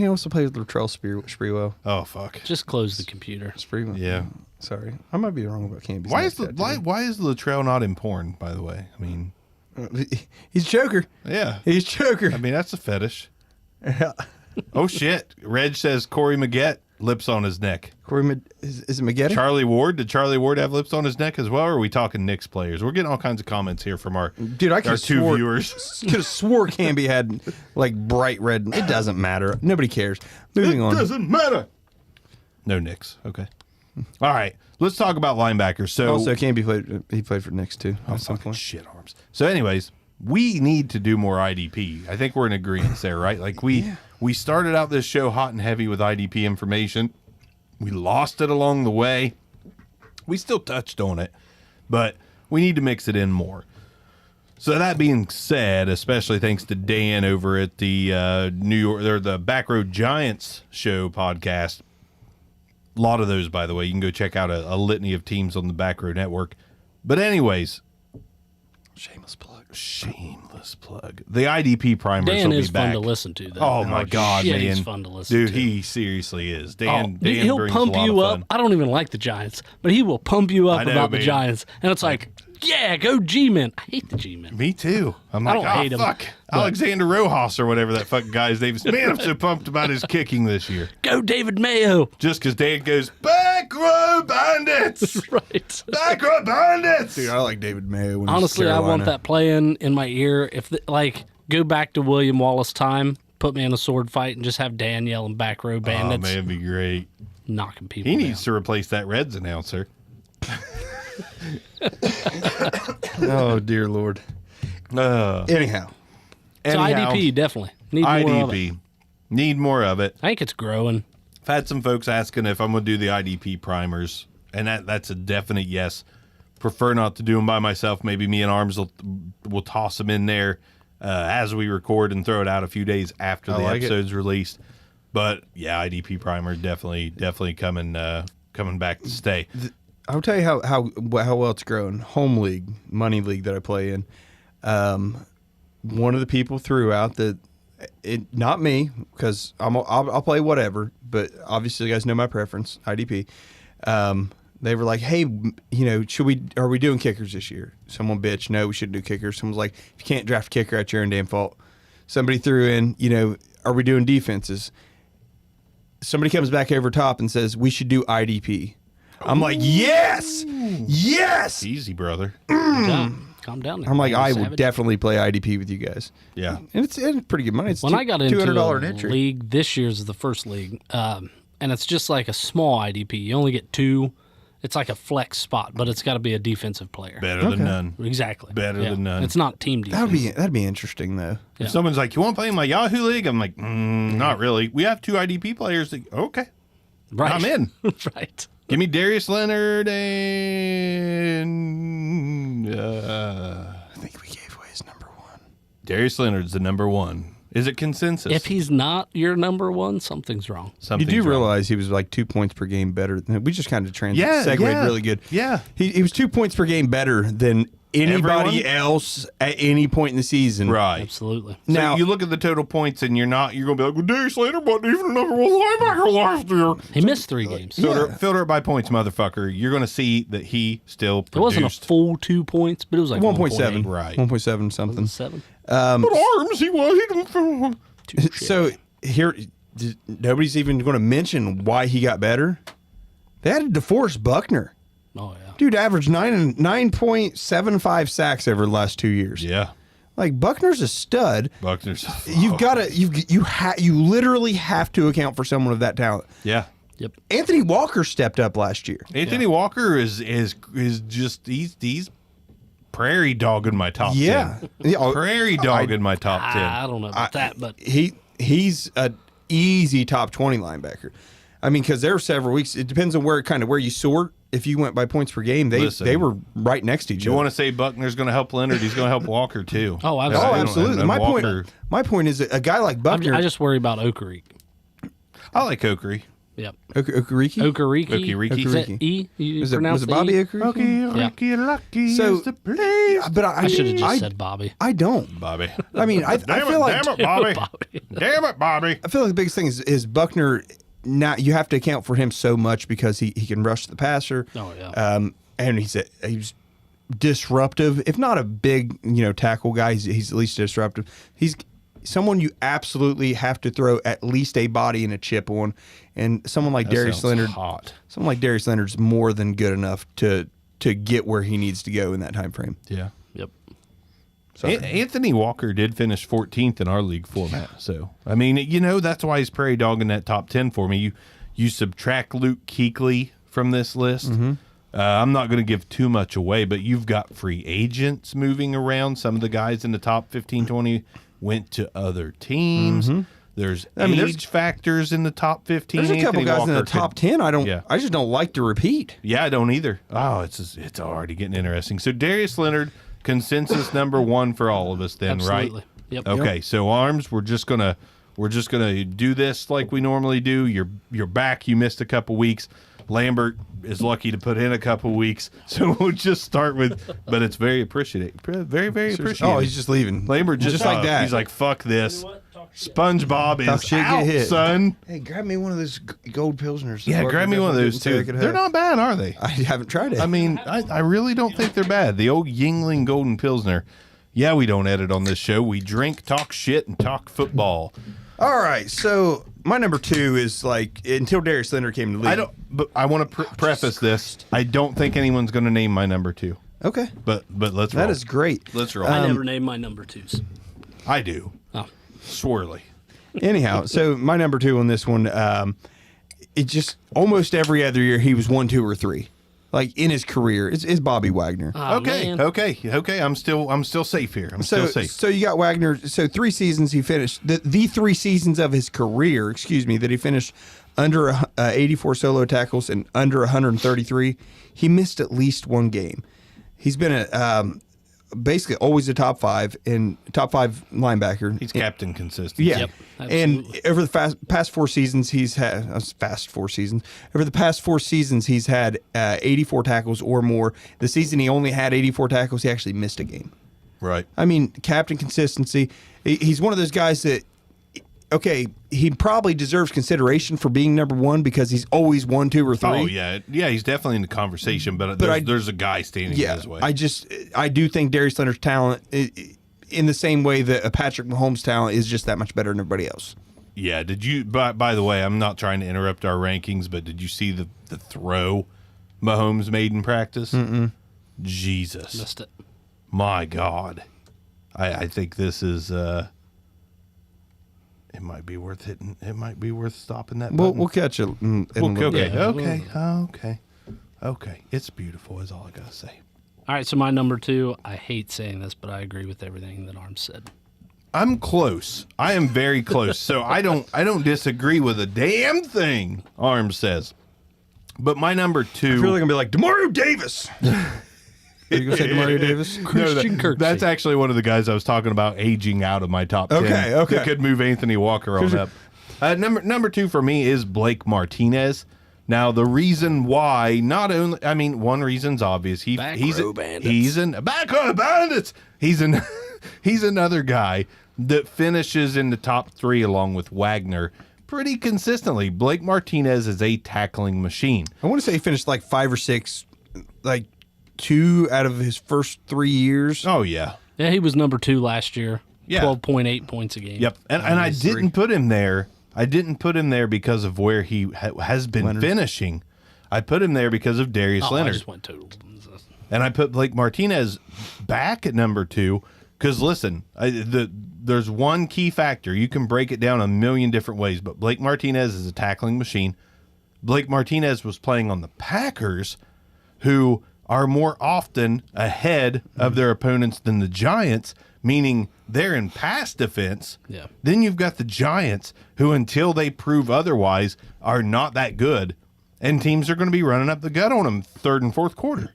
Latrell Sprewell. Oh fuck. Just close the computer. Sprewell. Yeah. Sorry, I might be wrong about Camby's. Why neck is tattoo. why is Latrell not in porn? By the way, I mean, He's Joker. yeah. He's Joker. I mean, that's a fetish. Oh shit! Reg says Corey Maggette lips on his neck. Is it Maggette? Charlie Ward, did Charlie Ward have lips on his neck as well? Or are we talking Knicks players? We're getting all kinds of comments here from our Dude, I our 2 viewers. Could have swore Camby had like bright red. It doesn't matter. Nobody cares. Moving on. Doesn't matter. No Knicks. Okay. All right. Let's talk about linebackers. So Also, Camby played for Knicks too. oh, At some fucking point. shit arms. So, anyways, we need to do more IDP. I think we're in agreement there, right? Like we started out this show hot and heavy with IDP information. We lost it along the way. We still touched on it, but we need to mix it in more. So that being said, especially thanks to Dan over at the New York, or the Back Row Giants show podcast. A lot of those, by the way. You can go check out a litany of teams on the Back Row Network. But anyways, shameless plug. The IDP primers Dan will is be back. fun to listen to, though. Oh my God, shit, man! he's fun to listen Dude, to. he seriously is. Oh, Dan dude, he'll brings pump a lot you of up. fun. I don't even like the Giants, but he will pump you up I know, about the man. Giants, and it's like, yeah, go G-Men. I hate the G-Men. Me too. I'm I like, don't hate him, fuck. but- Alexander Rojas or whatever that fucking guy's name is. Man, I'm so pumped about his kicking this year. Go David Mayo. Just because Dan goes, Back Row Bandits! Right. Back Row Bandits! Dude, I like David Mayo. When he's Honestly, I want Carolina. that playing in my ear. If go back to William Wallace time, put me in a sword fight, and just have Dan yelling Back Row Oh, Bandits, man, it'd be great. knocking people He down. needs to replace that Reds announcer. Oh dear Lord. Anyhow, So IDP, definitely. Need more of it. IDP. Need more of it. I think it's growing. I've had some folks asking if I'm going to do the IDP primers, and that's a definite yes. Prefer not to do them by myself. Maybe me and Arms will toss them in there as we record and throw it out a few days after the episode's released. But yeah, IDP primer definitely coming back to stay. I'll tell you how well it's grown. Home league, money league that I play in. One of the people threw out that not me, because I'll play whatever, but obviously you guys know my preference, IDP. They were like, hey, are we doing kickers this year? Someone bitched, no, we shouldn't do kickers. Someone's like, if you can't draft a kicker, that's your own damn fault. Somebody threw in, are we doing defenses? Somebody comes back over top and says, we should do IDP. I'm like, yes! Easy, brother. Calm down there. I'm like, I Savage. would definitely play IDP with you guys. Yeah. And it's pretty good money. It's When I got into $200 a an entry. league, this year's the first league, and it's just like a small IDP. You only get 2. It's like a flex spot, but it's got to be a defensive player. Better than none. Exactly. Better than none. It's not team defense. That'd be interesting though. Yeah. If someone's like, you want to play in my Yahoo League? I'm like, not really. We have 2 IDP players. That, okay. Right. I'm in. Right. Give me Darius Leonard and I think we gave away his number 1. Darius Leonard's the number 1. Is it consensus? If he's not your number 1, something's wrong. You Something's do wrong. realize he was like 2 points per game better. We just kind of segued yeah. really good. Yeah. He was 2 points per game better than anybody Everyone? else at any point in the season. Right. Absolutely. So Now- you look at the total points and you're going to be like, well, Darius Leonard wasn't even the number 1 linebacker last year. He missed 3 games. Filter it by points, motherfucker. You're going to see that he still It produced. wasn't a full 2 points, but it was like 1.7. 1.8. Right. 1.7 something. 7. But arms, he was. So here, nobody's even going to mention why he got better. They had to DeForest Buckner. Oh, yeah. Dude averaged 9.75 sacks over the last 2 years. Yeah. Like Buckner's a stud. Buckner's. You've got to you literally have to account for someone of that talent. Yeah. Yep. Anthony Walker stepped up last year. Anthony Walker is just he's prairie dog in my top 10. Yeah. Prairie dog in my top 10. I don't know about that, but He's an easy top 20 linebacker. I mean, because there were several weeks. It depends on where you sort. If you went by points per game, Listen, they were right next to each You other. want to say Buckner's going to help Leonard? He's going to help Walker too. Oh, Oh, absolutely. absolutely. And My Walker- point is that a guy like Buckner, I just worry about Okereke. I like Okery. Yep. Okereke? Okereke. Okereke. Is that E? You Was pronounce it Bobby E? Okereke? Lucky So- is the place. But I should have just said Bobby. I don't. Bobby. I mean, I feel like damn it, Bobby. Bobby. Damn it, Bobby. I feel like the biggest thing is Buckner. Now you have to account for him so much because he can rush the passer. Oh, yeah. And he's disruptive. If not a big tackle guy, he's at least disruptive. He's someone you absolutely have to throw at least a body and a chip on. And someone like Darius sounds Leonard, hot. someone like Darius Leonard's more than good enough to get where he needs to go in that time frame. Yeah. Yep. Anthony Walker did finish 14th in our league format. So, I mean, that's why he's prairie dog in that top 10 for me. You subtract Luke Kuechly from this list. Mm-hmm. I'm not going to give too much away, but you've got free agents moving around. Some of the guys in the top 15, 20 went to other teams. There's age factors in the top 15. There's a couple Anthony guys in the Walker top could- 10. Yeah. I just don't like to repeat. Yeah, I don't either. Oh, it's already getting interesting. So Darius Leonard, consensus number 1 for all of us then, Absolutely. right? Yep. Okay, so arms, we're just gonna do this like we normally do. You're back. You missed a couple weeks. Lambert is lucky to put in a couple weeks, so we'll just start with. But it's very appreciated. Very, very appreciated. Oh, he's just leaving. Lambert just like that. He's like, fuck this. SpongeBob Talk is shit, get out, hit. son. Hey, grab me one of those gold pilsners. Yeah, grab me one of those too. They're not bad, are they? I haven't tried it. I mean, I really don't think they're bad. The old Yingling Golden Pilsner. Yeah, we don't edit on this show. We drink, talk shit, and talk football. All right, so my number 2 is like until Darius Leonard came to the league. But I want to preface this. I don't think anyone's going to name my number 2. Okay, But let's roll. that is great. Let's roll. I never named my number 2s. I do. Oh. Swirly. Anyhow, so my number 2 on this one, it just almost every other year he was 1, 2, or 3, like in his career. It's Bobby Wagner. Oh, Okay. man. Okay. I'm still safe here. I'm So, still safe. so you got Wagner. So 3 seasons he finished. The 3 seasons of his career, that he finished under 84 solo tackles and under 133. He missed at least 1 game. He's been basically always a top 5 linebacker. He's captain consistent. Yeah. Yep, And absolutely. over the past 4 seasons, he's had fast 4 seasons. Over the past 4 seasons, he's had 84 tackles or more. The season he only had 84 tackles, he actually missed a game. Right. I mean, captain consistency. He's one of those guys that, okay, he probably deserves consideration for being number 1 because he's always 1, 2, or 3. Oh yeah, yeah. He's definitely in the conversation, but there's a guy standing in his way. I do think Darius Leonard's talent, in the same way that Patrick Mahomes' talent is just that much better than everybody else. Yeah. Did you? By the way, I'm not trying to interrupt our rankings, but did you see the throw Mahomes made in practice? Jesus, Missed it. my God. I think this is. It might be worth hitting. It might be worth stopping that. We'll catch it in a little bit. Okay. It's beautiful. Is all I gotta say. All right, so my number 2, I hate saying this, but I agree with everything that Arm said. I'm close. I am very close. So I don't disagree with a damn thing Arms says. But my number 2. I feel like I'm gonna be like Demario Davis. Are you gonna say Demario Davis? Christian Kirksey. That's actually one of the guys I was talking about aging out of my top 10. Okay. That could move Anthony Walker on up. Number 2 for me is Blake Martinez. Now the reason why, one reason's obvious. He's back row bandits. He's another guy that finishes in the top 3 along with Wagner pretty consistently. Blake Martinez is a tackling machine. I want to say he finished like 5 or 6, like 2 out of his first 3 years. Oh yeah. Yeah, he was number 2 last year. Yeah. 12.8 points a game. Yep. And I didn't put him there. I didn't put him there because of where he has been finishing. I put him there because of Darius I Leonard. just went total. And I put Blake Martinez back at number 2 because, listen, there's one key factor. You can break it down a million different ways, but Blake Martinez is a tackling machine. Blake Martinez was playing on the Packers, who are more often ahead of their opponents than the Giants, meaning they're in pass defense. Yeah. Then you've got the Giants, who until they prove otherwise are not that good, and teams are going to be running up the gut on them 3rd and 4th quarter,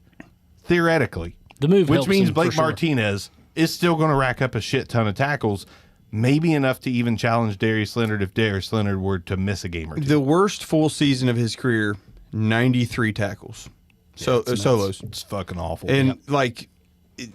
theoretically. The move which helps means him Blake for sure. Martinez is still going to rack up a shit ton of tackles, maybe enough to even challenge Darius Leonard if Darius Leonard were to miss a game or 2. The worst full season of his career, 93 tackles. Solos. It's fucking awful. And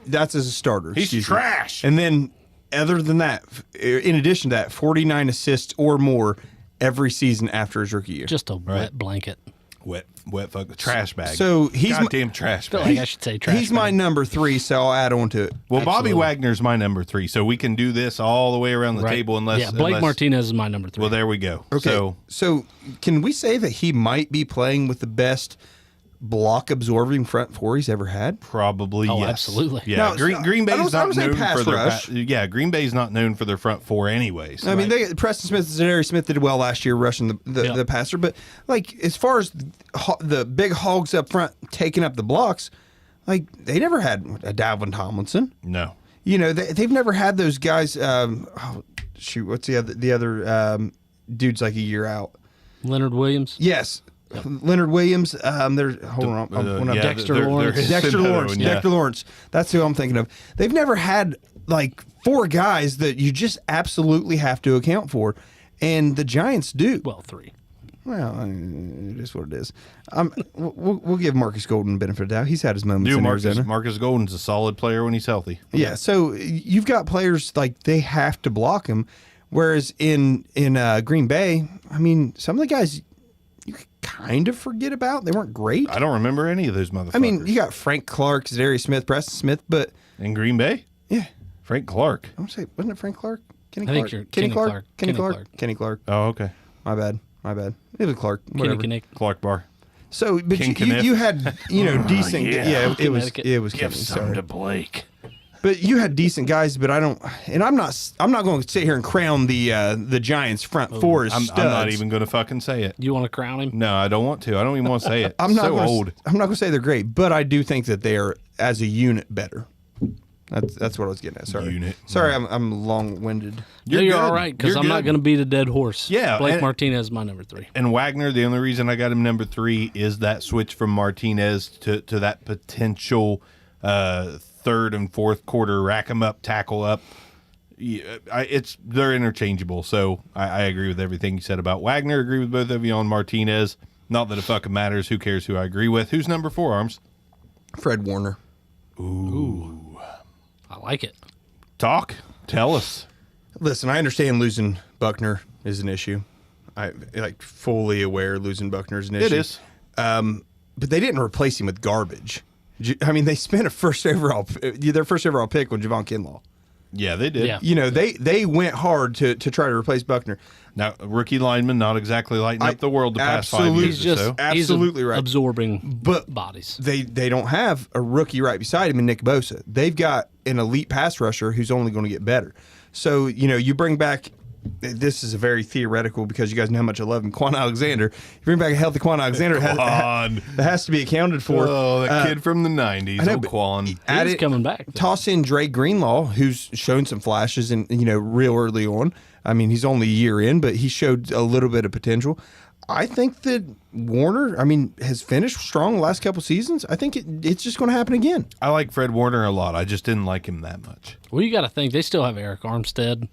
that's as a starter. He's excuse me. trash. And then, other than that, in addition to that, 49 assists or more every season after his rookie year. Just a wet blanket. Wet fuck trash bag. So he's goddamn trash I feel bag. like I should say trash. He's my bag. number 3, so I'll add on to it. Well, Bobby Absolutely. Wagner's my number 3, so we can do this all the way around the Right. table unless Blake Martinez is my number 3. Well, there we go. Okay. So can we say that he might be playing with the best block absorbing front 4 he's ever had? Probably Oh, yes. absolutely. Yeah, Now, Green I Bay's don't not say known pass for their rush. Green Bay's not known for their front 4 anyways. I mean, Preston Smith and Zadarius Smith did well last year rushing the passer, but as far as the big hogs up front taking up the blocks, they never had a Dalvin Tomlinson. No. They've never had those guys. What's the other dude's like a year out? Leonard Williams. Yes. Leonard Williams. Dexter Lawrence. Dexter Lawrence. That's who I'm thinking of. They've never had 4 guys that you just absolutely have to account for, and the Giants do. Well, 3. Well, it is what it is. We'll give Marcus Golden the benefit of the doubt. He's had his moments in Arizona. Marcus Golden's a solid player when he's healthy. Yeah. So you've got players they have to block him, whereas in Green Bay, I mean, some of the guys you kind of forget about. They weren't great. I don't remember any of those motherfuckers. I mean, you got Frank Clark, Zadarius Smith, Preston Smith, but in Green Bay, yeah, Frank Clark. I want to say, wasn't it Frank Clark? I think you're Kenny Clark. Kenny Clark. Oh, okay. My bad. It was Clark. Whatever. Kenny. Clark Bar. So, but you had decent. yeah. It was Connecticut. Kenny. Sorry. to Blake. But you had decent guys, but I'm not going to sit here and crown the Giants front 4 as I'm studs. not even going to fucking say it. You want to crown him? No, I don't want to. I don't even want to say it. I'm not so gonna, old. I'm not going to say they're great, but I do think that they are as a unit better. That's what I was getting at. Sorry. Unit. Sorry, I'm long-winded. You're good. all right because You're I'm not good. going to beat a dead horse. Yeah, Blake and- Martinez is my number 3. And Wagner, the only reason I got him number 3 is that switch from Martinez to that potential third and fourth quarter, rack 'em up, tackle up. They're interchangeable. So I agree with everything you said about Wagner. Agree with both of you on Martinez. Not that it fucking matters. Who cares who I agree with? Who's number 4, Arms? Fred Warner. Ooh. I like it. Talk. Tell us. Listen, I understand losing Buckner is an issue. I fully aware losing Buckner is an issue. It is. But they didn't replace him with garbage. I mean, they spent their first overall pick on Javon Kinlaw. Yeah, they did. Yeah. You know, they went hard to try to replace Buckner. Now, rookie lineman, not exactly lighting up the world the past 5 years Absolutely. or so. Absolutely right. Absorbing bodies. They don't have a rookie right beside him in Nick Bosa. They've got an elite pass rusher who's only going to get better. So, you know, you bring back, this is a very theoretical because you guys know how much I love him, Quan Alexander. You bring back a healthy Quan Alexander, that has to be accounted for. Oh, that kid from the 90s, old Quan. He's coming back. Toss in Dre Greenlaw, who's shown some flashes and real early on. I mean, he's only a year in, but he showed a little bit of potential. I think that Warner, has finished strong the last couple seasons. I think it's just going to happen again. I like Fred Warner a lot. I just didn't like him that much. Well, you got to think they still have Eric Armstead,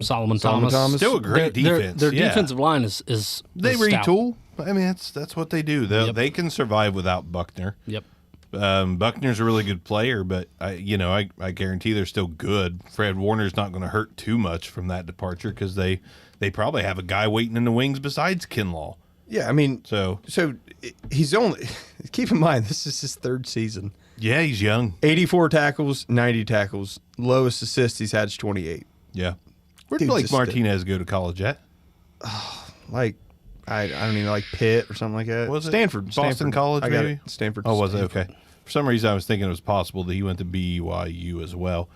Solomon Thomas. Still a great defense. Their yeah. defensive line is They stout. retool. I mean, that's what they do. They can survive without Buckner. Yep. Buckner's a really good player, but I guarantee they're still good. Fred Warner's not going to hurt too much from that departure because they probably have a guy waiting in the wings besides Kinlaw. Yeah, So he's only, keep in mind, this is his third season. yeah, he's young. 84 tackles, 90 tackles. Lowest assist he's had is 28. Yeah. Where'd Dude's Blake just Martinez go to college at? Like, I don't even know, like Pitt or something like that. Was it Stanford. Boston Stanford. College, I got maybe? it. Stanford. Oh, was it? Stanford. Okay. For some reason, I was thinking it was possible that he went to BYU as well.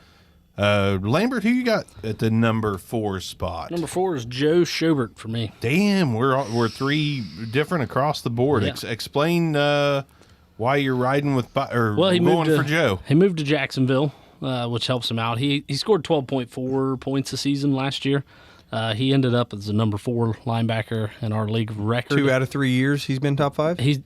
Lambert, who you got at the number 4 spot? Number 4 is Joe Schobert for me. Damn, we're 3 different across the board. Yeah. Explain why you're riding with He going moved for Joe. He moved to Jacksonville, which helps him out. He scored 12.4 points a season last year. He ended up as the number 4 linebacker in our league record. 2 out of 3 years he's been top 5? He's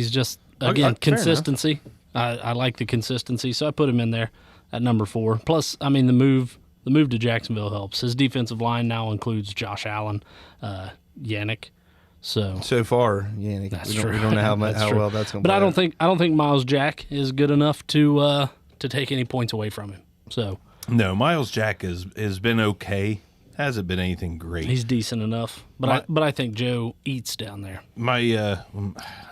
just Okay, again fair consistency. I like the consistency, so I put him in there at number 4. Plus, the move to Jacksonville helps. His defensive line now includes Josh Allen, Yannick. So far, yeah, that's we true. don't know how true. well that's going to. But I don't think Miles Jack is good enough to take any points away from him. So No, Miles Jack has been okay. Hasn't been anything great. he's decent enough. But I think Joe eats down there. I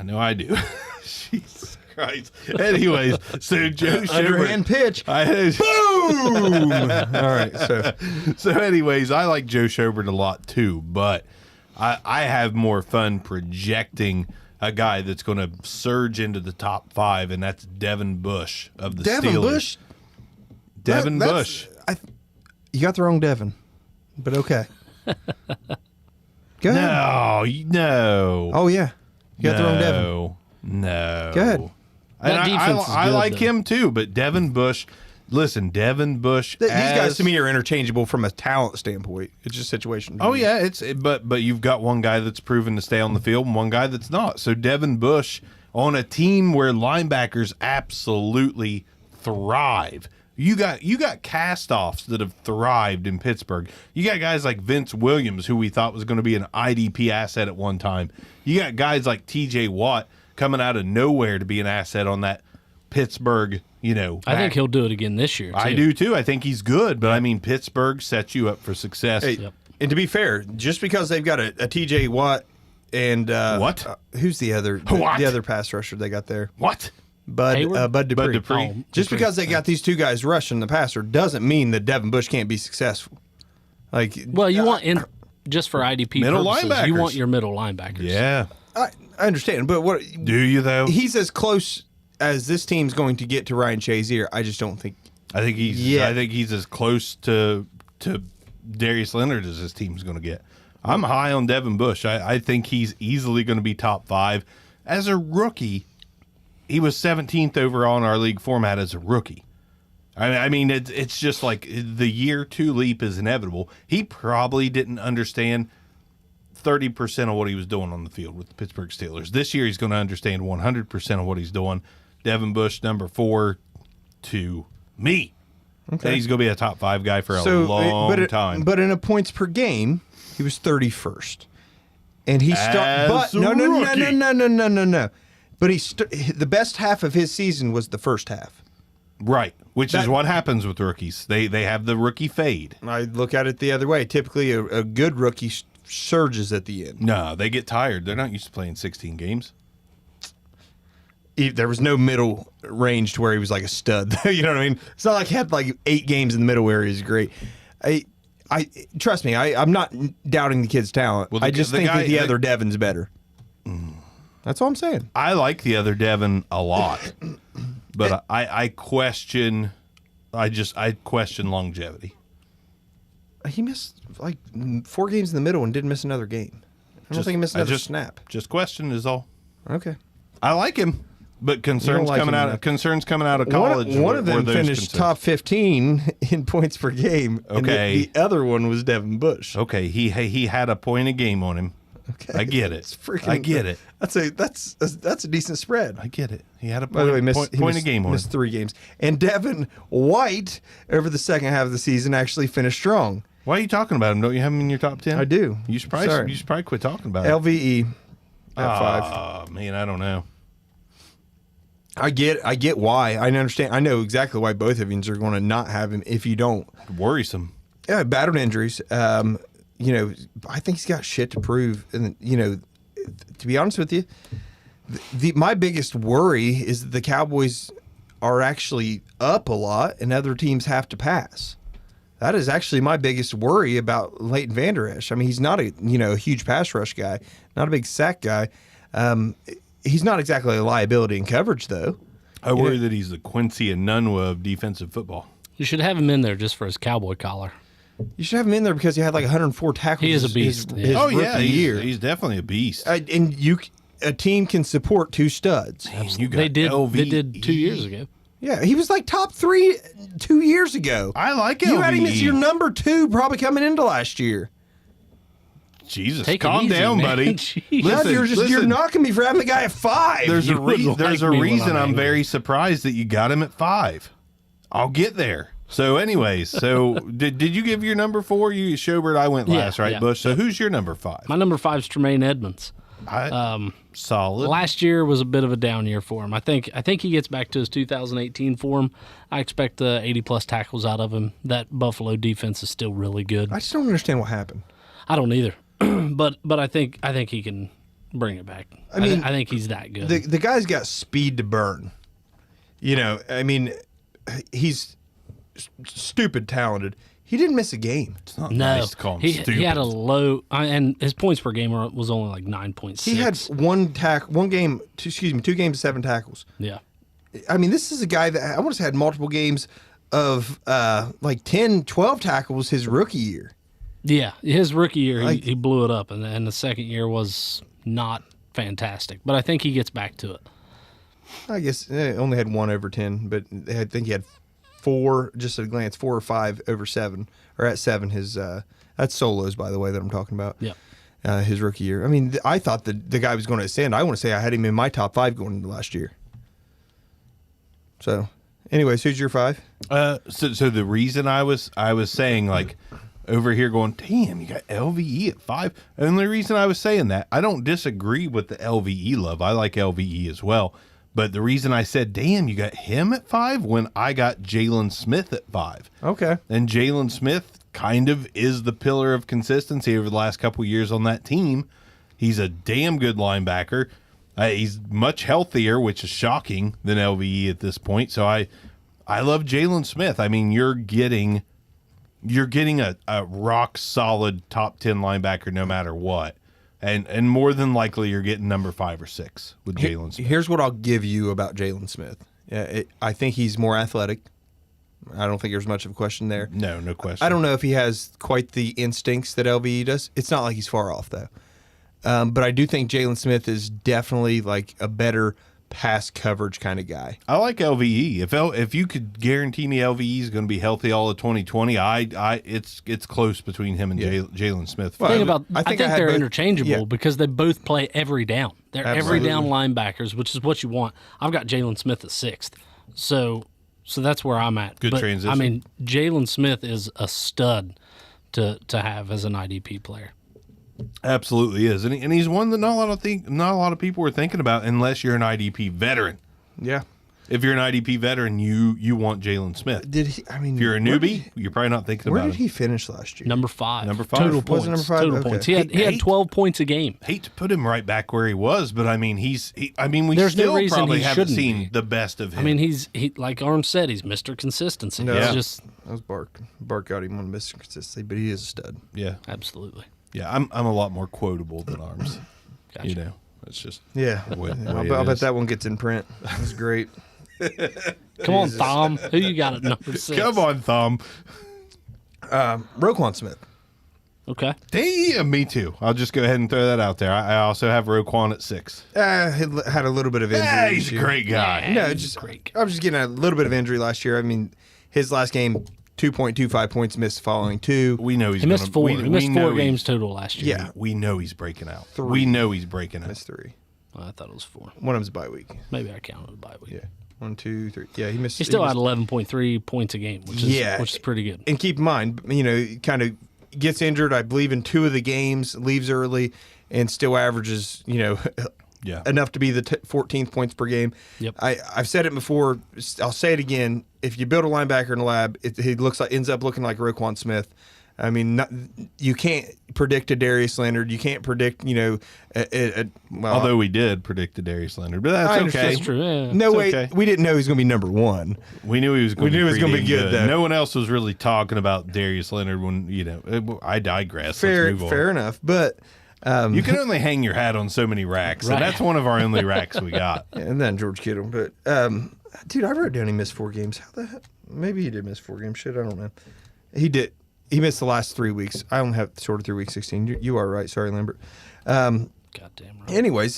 know I do. Jesus Christ. Anyways, so Joe Underhand pitch. Boom! All right, So anyways, I like Joe Schobert a lot too, but I have more fun projecting a guy that's going to surge into the top 5, and that's Devin Bush of the Devin Steelers. Bush. Devin Bush. You got the wrong Devin, but okay. Go ahead. No. Oh yeah, you got the wrong Devin. No. Go ahead. And That defense is I good, like though. him too, but Devin Bush. Listen, Devin Bush. These guys to me are interchangeable from a talent standpoint. It's just situation. Oh yeah, but you've got one guy that's proven to stay on the field and one guy that's not. So Devin Bush on a team where linebackers absolutely thrive. You got cast-offs that have thrived in Pittsburgh. You got guys like Vince Williams, who we thought was going to be an IDP asset at one time. You got guys like TJ Watt coming out of nowhere to be an asset on that Pittsburgh, I think he'll do it again this year. Too. I do too. I think he's good, but Pittsburgh sets you up for success. Hey, and to be fair, just because they've got a TJ Watt and What? Who's the other What? the other pass rusher they got there? What? Bud Hayward? Bud Dupree. Bud Dupree. Oh, Just Dupree. because they got these 2 guys rushing the passer doesn't mean that Devin Bush can't be successful. Well, you want just for IDP Middle purposes, you linebackers. want your middle linebackers. Yeah. I understand, but what Do you though? he's as close as this team's going to get to Ryan Shazier. I just don't think. I think he's as close to Darius Leonard as his team's going to get. I'm high on Devin Bush. I think he's easily going to be top 5 as a rookie. He was 17th overall in our league format as a rookie. I mean, it's just like the year 2 leap is inevitable. He probably didn't understand 30% of what he was doing on the field with the Pittsburgh Steelers. This year, he's going to understand 100% of what he's doing. Devin Bush, number 4, to me. Okay. And he's going to be a top 5 guy for a long time. But in a points per game, he was 31st. And he started. No. But the best half of his season was the first half. Right, which is what happens with rookies. They have the rookie fade. I look at it the other way. Typically, a good rookie surges at the end. No, they get tired. They're not used to playing 16 games. There was no middle range to where he was like a stud. You know what I mean? It's not like he had like 8 games in the middle where he was great. I trust me. I'm not doubting the kid's talent. Well, I just think that the other Devin's better. That's all I'm saying. I like the other Devin a lot, but I question. I question longevity. He missed like 4 games in the middle and didn't miss another game. I don't think he missed another snap. Just question is all. Okay. I like him, but concerns coming out of college. One of them finished top 15 in points per game. Okay. And the other one was Devin Bush. Okay. He had a point a game on him. Okay. I get it. I get it. That's a decent spread. I get it. He had a point, by the way, point a game on him. Missed 3 games. And Devin White over the second half of the season actually finished strong. Why are you talking about him? Don't you have him in your top 10? I do. You should probably quit talking about him. LVE at 5. Oh man, I don't know. I get why. I understand. I know exactly why both of you are going to not have him if you don't. Worrisome. Yeah, battled injuries. I think he's got shit to prove. And, to be honest with you, my biggest worry is that the Cowboys are actually up a lot and other teams have to pass. That is actually my biggest worry about Leighton Vander Esch. I mean, he's not a huge pass rush guy, not a big sack guy. He's not exactly a liability in coverage, though. I worry that he's the Quincy and Enunwa of defensive football. You should have him in there just for his cowboy collar. You should have him in there because he had like 104 tackles. He is a beast. His rookie year. He's definitely a beast. And a team can support 2 studs. They did 2 years ago. Yeah, he was like top 3 2 years ago. I like LVE. You had him as your number 2 probably coming into last year. Jesus, calm down, buddy. Listen, you're knocking me for having the guy at 5. There's a reason I'm very surprised that you got him at 5. I'll get there. So, anyways, did you give your number 4? You Schobert, I went last, right, Bush? So, who's your number 5? My number 5 is Tremaine Edmonds. Solid. Last year was a bit of a down year for him. I think he gets back to his 2018 form. I expect 80-plus tackles out of him. That Buffalo defense is still really good. I just don't understand what happened. I don't either. but I think he can bring it back. I think he's that good. The guy's got speed to burn. He's stupid talented. He didn't miss a game. It's not nice to call him stupid. He had a low, and his points per game was only like 9.6. He had 2 games, 7 tackles. Yeah. I mean, this is a guy that I want to say had multiple games of like 10, 12 tackles his rookie year. Yeah, his rookie year, he blew it up, and the second year was not fantastic. But I think he gets back to it. I guess only had 1 over 10, but I think he had 4, just at a glance, 4 or 5 over 7, or at 7. His that's solos, by the way, that I'm talking about. Yeah, his rookie year. I mean, I thought the guy was going to ascend. I want to say I had him in my top 5 going into last year. So, anyways, who's your 5? So the reason I was saying like over here going, damn, you got LVE at 5. The only reason I was saying that, I don't disagree with the LVE love. I like LVE as well. But the reason I said, damn, you got him at 5 when I got Jalen Smith at 5. Okay. And Jalen Smith kind of is the pillar of consistency over the last couple of years on that team. He's a damn good linebacker. He's much healthier, which is shocking, than LVE at this point. So I love Jalen Smith. I mean, you're getting a rock solid top 10 linebacker no matter what. And more than likely, you're getting number 5 or 6 with Jalen Smith. Here's what I'll give you about Jalen Smith. I think he's more athletic. I don't think there's much of a question there. No question. I don't know if he has quite the instincts that LVE does. It's not like he's far off, though. But I do think Jalen Smith is definitely like a better pass coverage kind of guy. I like LVE. If you could guarantee me LVE is going to be healthy all of 2020, it's close between him and Jalen Smith. I think they're interchangeable because they both play every down. They're every down linebackers, which is what you want. I've got Jalen Smith at 6th. So So that's where I'm at. Good But, transition. I mean, Jalen Smith is a stud to have as an IDP player. Absolutely is, and he's one that not a lot of people are thinking about unless you're an IDP veteran. Yeah. If you're an IDP veteran, you want Jalen Smith. Did he? I mean, If you're a newbie, you're probably not thinking where about did it. he finish last year? Number 5. Number 5. Total Was it points. number 5? Total Okay. points. He had 12 points a game. Hate to put him right back where he was, but I mean, we There's no still reason probably he haven't shouldn't seen be. the best of him. I mean, he like Arm said, he's Mr. Consistency. No. It's Yeah. just That was Bark. Bark got him on Mr. Consistency, but he is a stud. yeah, absolutely. yeah. I'm a lot more quotable than Arms. Gotcha. You know, it's just Yeah. the way I'll it bet is. that one gets in print. That's great. Come on, Tom. Who you got at number 6? Come on, Thumb. Roquan Smith. Okay. Damn, me too. I'll just go ahead and throw that out there. I also have Roquan at 6. He had a little bit of injury. Yeah, this he's a year. great guy. Yeah. No, He's just great. I was just getting a little bit of injury last year. I mean, his last game, 2.25 points missed the following 2. We know he's He missed gonna, 4. We He missed know 4 he's- games total last year. Yeah. We know he's breaking out. 3. We know he's breaking out. Missed 3. Well, I thought it was 4. One of them's bye week. Maybe I counted a bye week. Yeah. 1, 2, 3. Yeah, he missed. He still missed- had 11.3 points a game, which is pretty good. And keep in mind, he kind of gets injured, I believe, in 2 of the games, leaves early, and still averages, Yeah. enough to be the 14th points per game. Yep. I've said it before. I'll say it again. If you build a linebacker in the lab, he ends up looking like Roquan Smith. I mean, you can't predict a Darius Leonard. You can't predict, well, Although we did predict the Darius Leonard, but I that's understand. okay. That's true. Yeah. no it's way. okay. We didn't know he was going to be number 1. We knew he was going We to knew he was gonna be pretty good, though. No one else was really talking about Darius Leonard when, I digress. Fair, Let's move on. fair enough. But You can only hang your hat on so many racks, Right. and that's one of our only racks we got. and then George Kittle. But dude, I wrote down he missed 4 games. How the heck? Maybe he did miss 4 games. Shit, I don't know. He did. He missed the last 3 weeks. I only have sort of through week 16. You are right. Sorry, Lambert. Goddamn right. Anyways,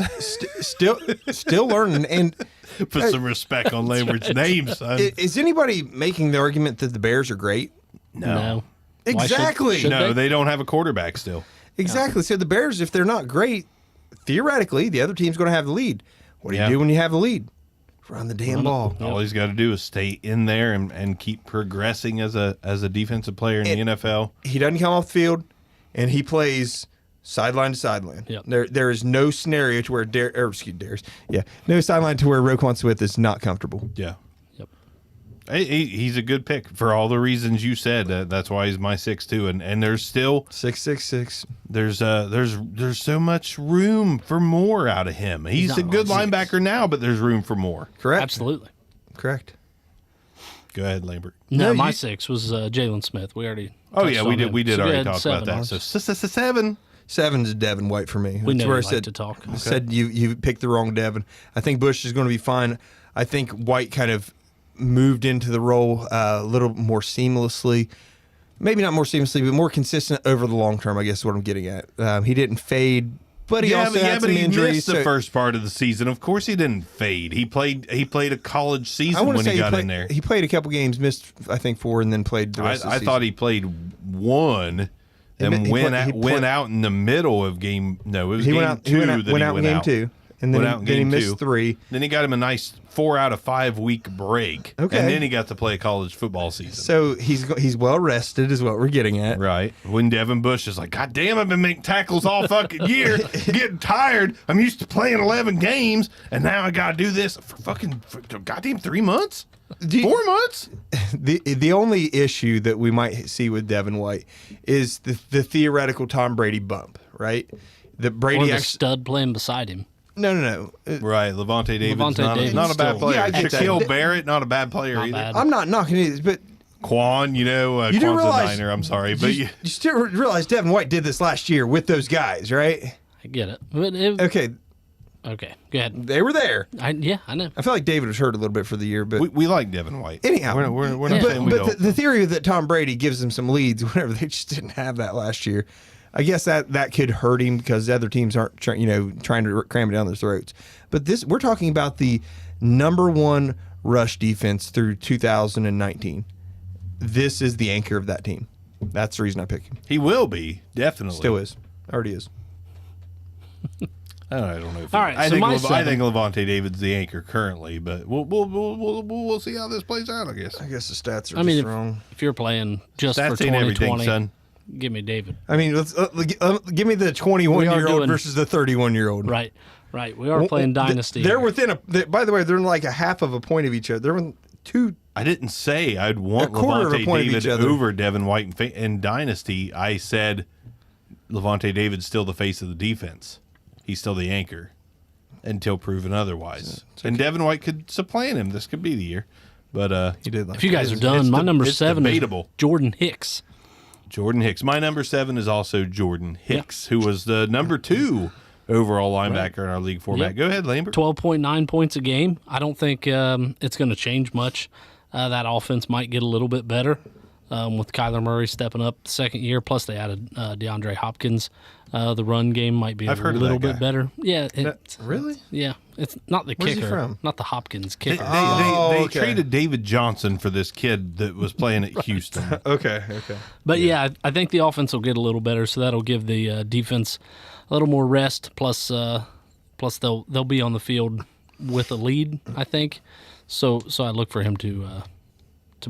still learning. And Put some respect on Lambert's name, son. is anybody making the argument that the Bears are great? No. Why Exactly. should No, they? they don't have a quarterback still. Exactly. So the Bears, if they're not great, theoretically, the other team's going to have the lead. What do you Yeah. do when you have the lead? Run the damn ball. All he's got to do is stay in there and keep progressing as a defensive player in the NFL. He doesn't come off the field, and he plays sideline to sideline. Yep. There is no scenario to where Darius. Yeah, no sideline to where Roquan Smith is not comfortable. Yeah. Yep. He's a good pick for all the reasons you said. That's why he's my 6'2", and there's still 6'6". there's so much room for more out of him. He's not a good like linebacker now, but there's room for more. Correct. Absolutely. Correct. Go ahead, Lambert. No, No, my you- 6 was Jalen Smith. We already. Oh touched yeah, on we did. him. We did So go already ahead, talk about 7. that. So 7. 7's Devin White for me. We That's know where you I like to talk. I said you picked the wrong Devin. I think Bush is going to be fine. I think White kind of moved into the role a little more seamlessly. Maybe not more seamlessly, but more consistent over the long term, I guess is what I'm getting at. He didn't fade, but he also had but some he injuries. missed the first part of the season. Of course, he didn't fade. He played a college I season want when to he say got played, in there. he played a couple games, missed I think 4, and then played the rest of the I season. thought he played 1 and He went out in the middle of game. No, it was He game went out. 2 He went out, that went he out went in game out. 2, and then, Went out in then he game missed 2. 3. Then he got him a nice 4 out of 5 week break. Okay. And then he got to play a college football season. So he's well rested, is what we're getting at. Right. When Devin Bush is like, God damn, I've been making tackles all fucking year. I'm getting tired. I'm used to playing 11 games, and now I got to do this for goddamn 3 months? 4 months? The only issue that we might see with Devin White is the theoretical Tom Brady bump, right? The Or Brady the actually. stud playing beside him. No. Right. Levante David's Levante David's not a bad still- player. Yeah, I get that. Shaquille Barrett, not a bad player Not either. bad. I'm not knocking it, but Quan, you do Quan's realize a Niner. I'm sorry, but you still realize Devin White did this last year with those guys, right? I get it. But it Okay, okay, go ahead. they were there. I know. I feel like David was hurt a little bit for the year, but we like Devin White. anyhow, we're not saying we but don't. the theory that Tom Brady gives them some leads whenever they just didn't have that last year. I guess that could hurt him because the other teams aren't trying to cram it down their throats. But we're talking about the number 1 rush defense through 2019. This is the anchor of that team. That's the reason I picked him. He will be, definitely. Still is. Already is. I don't know. All right, I so think my I think seven. Levante David's the anchor currently, but we'll see how this plays out. I guess. I guess the stats are I mean, just wrong. if you're playing just Stats for ain't everything, 2020, son. give me David. I mean, let's give me the We are 21-year-old doing- versus the 31-year-old. Right. We are playing Dynasty. They're here. within by the way, they're like a half of a point of each other. They're in two. I didn't say I'd want A quarter of a Levante point of David each other. over Devin White in Dynasty. I said Levante David's still the face of the defense. He's still the anchor until proven otherwise. And Devin White could supplant him. This could be the year. But He did. Like If you guys are done, it's my number it's 7 debatable. is Jordan Hicks. Jordan Hicks. My number 7 is also Jordan Hicks, who was the number 2 overall linebacker in our league format. Yep. Go ahead, Lambert. 12.9 points a game. I don't think it's going to change much. That offense might get a little bit better with Kyler Murray stepping up the second year. Plus, they added DeAndre Hopkins. The run game might be I've heard of little that bit guy. better. Yeah, Really? yeah. It's not the Where's he kicker, from? not the Hopkins They, kicker. they okay. traded David Johnson for this kid that was playing at Houston. Okay. But yeah, I think the offense will get a little better, so that'll give the defense a little more rest. Plus they'll be on the field with a lead, I think. So I look for him to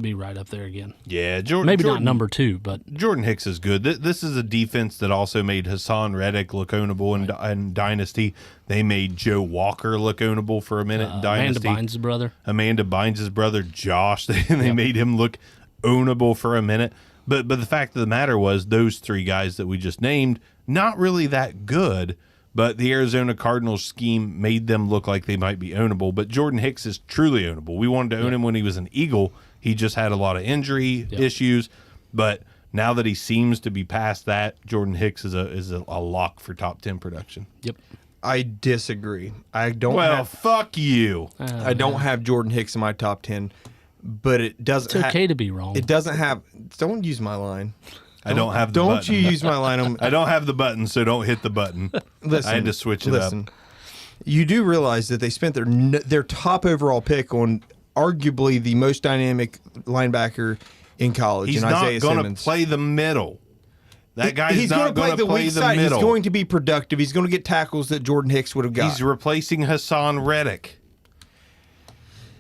be right up there again. Yeah, Jordan. Maybe Jordan, not number 2, but Jordan Hicks is good. This is a defense that also made Hassan Reddick look ownable in Dynasty. They made Joe Walker look ownable for a minute in Amanda Dynasty. Bynes' brother. Amanda Bynes' brother, Josh. They made him look ownable for a minute. But the fact of the matter was those 3 guys that we just named, not really that good. But the Arizona Cardinals scheme made them look like they might be ownable. But Jordan Hicks is truly ownable. We wanted to own him when he was an Eagle. He just had a lot of injury issues. But now that he seems to be past that, Jordan Hicks is a lock for top 10 production. Yep. I disagree. I don't Well, have fuck you. I don't have Jordan Hicks in my top 10, but it doesn't It's okay to be wrong. It doesn't have Don't use my line. I don't have the Don't button. you use my line. I don't have the button, so don't hit the button. Listen, I had to switch it up. You do realize that they spent their top overall pick on arguably the most dynamic linebacker in college, He's in not Isaiah going to Simmons. play the middle. That guy's He's not going to play weak the side. middle. He's going to be productive. He's going to get tackles that Jordan Hicks would have got. He's replacing Hassan Reddick.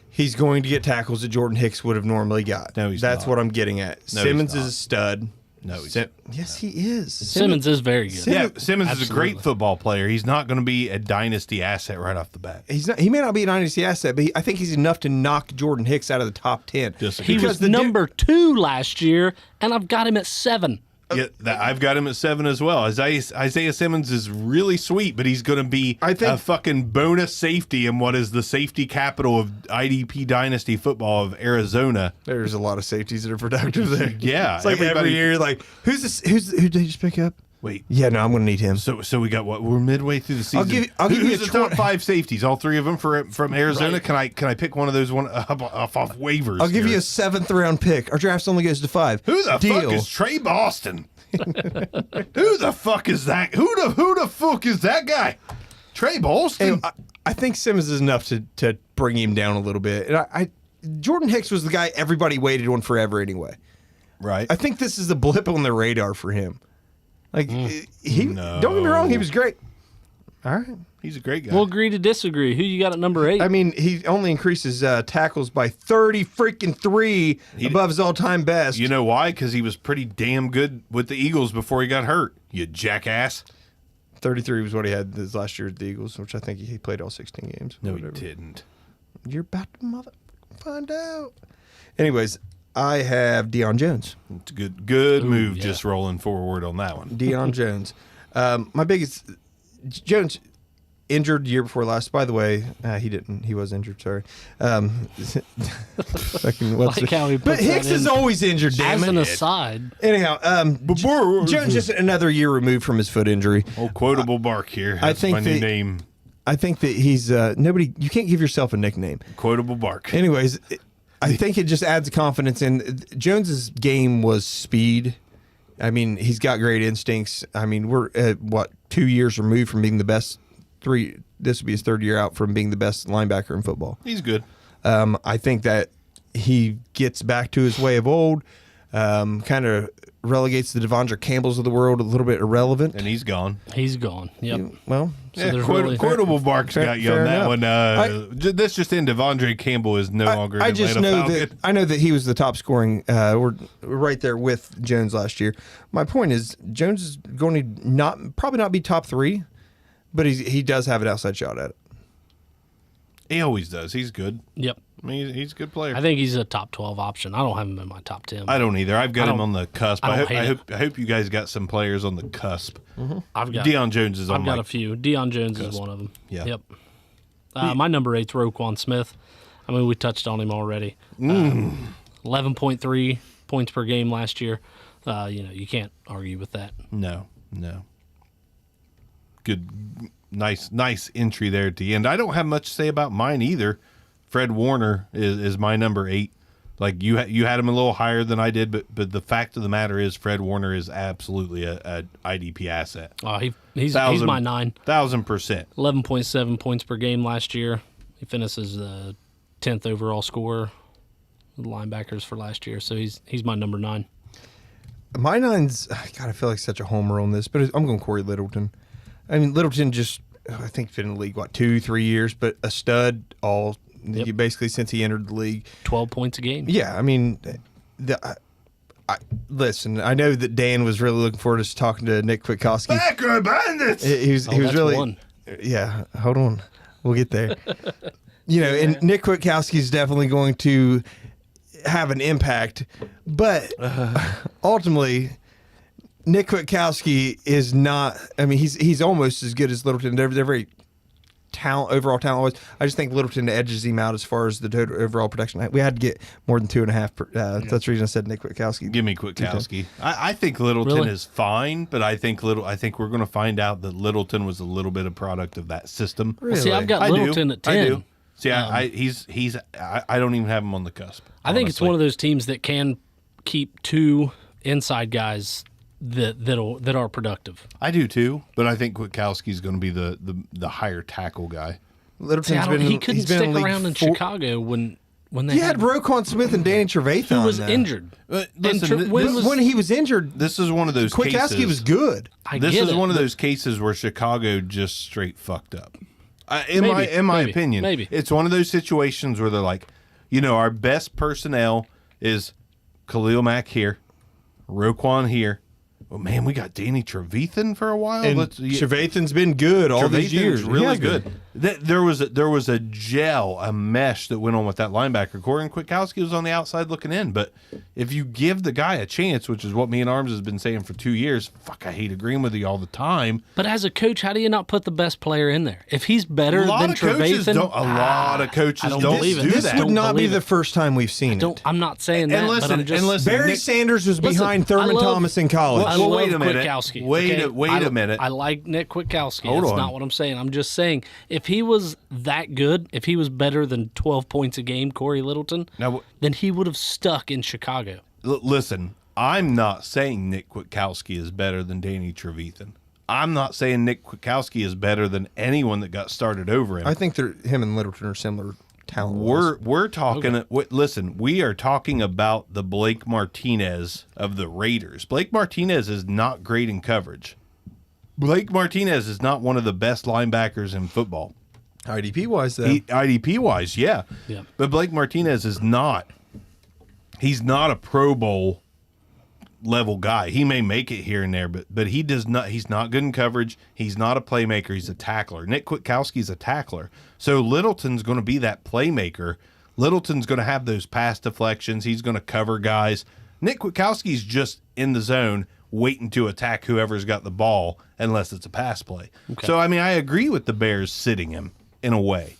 He's going to get tackles that Jordan Hicks would have normally got. No, he's That's not. what I'm getting at. No, Simmons he's is not. a stud. No, he's Yes, he is. Simmons is very good. Yeah, Simmons is a great Absolutely. football player. He's not going to be a dynasty asset right off the bat. He's not. He may not be an dynasty asset, but I think he's enough to knock Jordan Hicks out of the top 10. He was number 2 last year, and I've got him at 7. Yeah, I've got him at 7 as well. Isaiah Simmons is really sweet, but he's going to be I think- a fucking bonus safety in what is the safety capital of IDP dynasty football of Arizona. There's a lot of safeties that are productive there. Yeah, It's like every everybody- year, like, who did they just pick up? Wait. Yeah, no, I'm going to need him. So we got what? We're midway through the season. I'll give you Who's a the top 20 5 safeties? All 3 of them from Arizona. Right. Can I pick one of those off waivers? I'll give here? you a 7th round pick. Our draft only goes to 5. Who the Deal. fuck is Trey Boston? Who the fuck is that? Who the fuck is that guy? Trey Boston? And I think Simmons is enough to bring him down a little bit. And Jordan Hicks was the guy everybody waited on forever anyway. Right. I think this is a blip on the radar for him. Like No. don't get me wrong, he was great. All right. He's a great guy. We'll agree to disagree. Who you got at number 8? I mean, he only increases tackles by 3 above his all-time best. You know why? Because he was pretty damn good with the Eagles before he got hurt. You jackass. 33 was what he had this last year at the Eagles, which I think he played all 16 games. No, Whatever. he didn't. You're about to find out. Anyways, I have Deion Jones. It's a good move yeah. just rolling forward on that one. Deion Jones. My biggest Jones injured the year before last. By the way, he didn't. He was injured. Sorry. Fucking, Like how he but puts Hicks that is in always injured. Damn as an it. aside. Anyhow, Jones just another year removed from his foot injury. Old quotable bark here. I That's think my new that- name. I think that he's nobody. You can't give yourself a nickname. Quotable bark. Anyways, I think it just adds confidence. And Jones's game was speed. I mean, he's got great instincts. I mean, we're 2 years removed from being the best. This would be his 3rd year out from being the best linebacker in football. He's good. I think that he gets back to his way of old. kind of relegates the Devondre Campbells of the world a little bit irrelevant. And he's gone. He's gone. Yep. Well, Yeah, there's really- quotable marks got you fair on that enough. one. That's just in. Devondre Campbell is no longer. I an just Atlanta know Falcon. that I know that he was the top scoring. We're right there with Jones last year. My point is, Jones is going to probably not be top 3, but he does have an outside shot at it. He always does. He's good. Yep. I mean, he's a good player. I think he's a top 12 option. I don't have him in my top 10. I don't either. I've got I him don't- on the cusp. I I don't hope, hate I hope you guys got some players on the cusp. I've got Deion Jones is on I've got my a few. Deion Jones is one of them. Yeah. Yep. My number 8's Roquan Smith. I mean, we touched on him already. 11.3 points per game last year. You can't argue with that. No. Good, nice entry there at the end. I don't have much to say about mine either. Fred Warner is my number 8. Like you had him a little higher than I did, but the fact of the matter is Fred Warner is absolutely a IDP asset. He's my 9. 1,000%. 11.7 points per game last year. He finishes the 10th overall scorer with the linebackers for last year. So he's my number 9. My 9's, God, I feel like such a homer on this, but I'm going Corey Littleton. I mean, Littleton just, I think, been in the league, 2-3 years, but a stud basically since he entered the league. 12 points a game. Yeah, I mean, listen, I know that Dan was really looking forward to talking to Nick Kwiatkowski. Back row bandits. He was that's really one. Yeah, hold on. We'll get there. And Nick Kwiatkowski is definitely going to have an impact, but ultimately Nick Kwiatkowski is not. I mean, he's almost as good as Littleton. They're very overall talent. I just think Littleton edges him out as far as the total overall production. We had to get more than 2.5. That's the reason I said Nick Kwiatkowski. Give me Kwiatkowski. I think Littleton Really? is fine, but I think we're going to find out that Littleton was a little bit of product of that system. Really? See, I've got I Littleton at 10. I do. See, I don't even have him on the cusp. I think it's honestly. one of those teams that can keep 2 inside guys that are productive. I do too, but I think Kwiatkowski's going to be the higher tackle guy. Littleton's He couldn't he's been stick in the league around in Chicago when they He had Roquan Smith and Danny Trevathan. who was injured. Listen, When he was injured, this is one of those Kwiatkowski cases. was good. This get is it, one of but- those cases where Chicago just straight fucked up. In my Maybe. opinion, Maybe. it's one of those situations where they're like, our best personnel is Khalil Mack here, Roquan here. Oh man, we got Danny Trevathan for a while. And Trevathan's been good all these Trevathan's years. He really has good. been. There was a gel, a mesh that went on with that linebacker core, and Kwiatkowski was on the outside looking in. But if you give the guy a chance, which is what me and Arms has been saying for 2 years, I hate agreeing with you all the time. But as a coach, how do you not put the best player in there? If he's better A lot than of coaches Trevathan, don't. A lot of coaches I don't don't believe it. do This that. would not be believe the it. first time we've seen it. I'm not saying that, but I'm just Barry Nick- Sanders was Listen, behind I Thurman love- Thomas in college. I Well, love wait a minute. Kwiatkowski. Wait okay? a minute. I like Nick Kwiatkowski. Hold That's on. not what I'm saying. I'm just saying if he was that good, if he was better than 12 points a game, Corey Littleton, Now, then he would have stuck in Chicago. listen, I'm not saying Nick Kwiatkowski is better than Danny Trevathan. I'm not saying Nick Kwiatkowski is better than anyone that got started over him. I think him and Littleton are similar talent. We're talking. Listen, we are talking about the Blake Martinez of the Raiders. Blake Martinez is not great in coverage. Blake Martinez is not one of the best linebackers in football. IDP wise, though. IDP wise, yeah. But Blake Martinez is not. He's not a Pro Bowl level guy. He may make it here and there, but he does not. He's not good in coverage. He's not a playmaker. He's a tackler. Nick Kwiatkowski's a tackler. So Littleton's going to be that playmaker. Littleton's going to have those pass deflections. He's going to cover guys. Nick Kwiatkowski's just in the zone waiting to attack whoever's got the ball unless it's a pass play. Okay. So, I mean, I agree with the Bears sitting him in a way.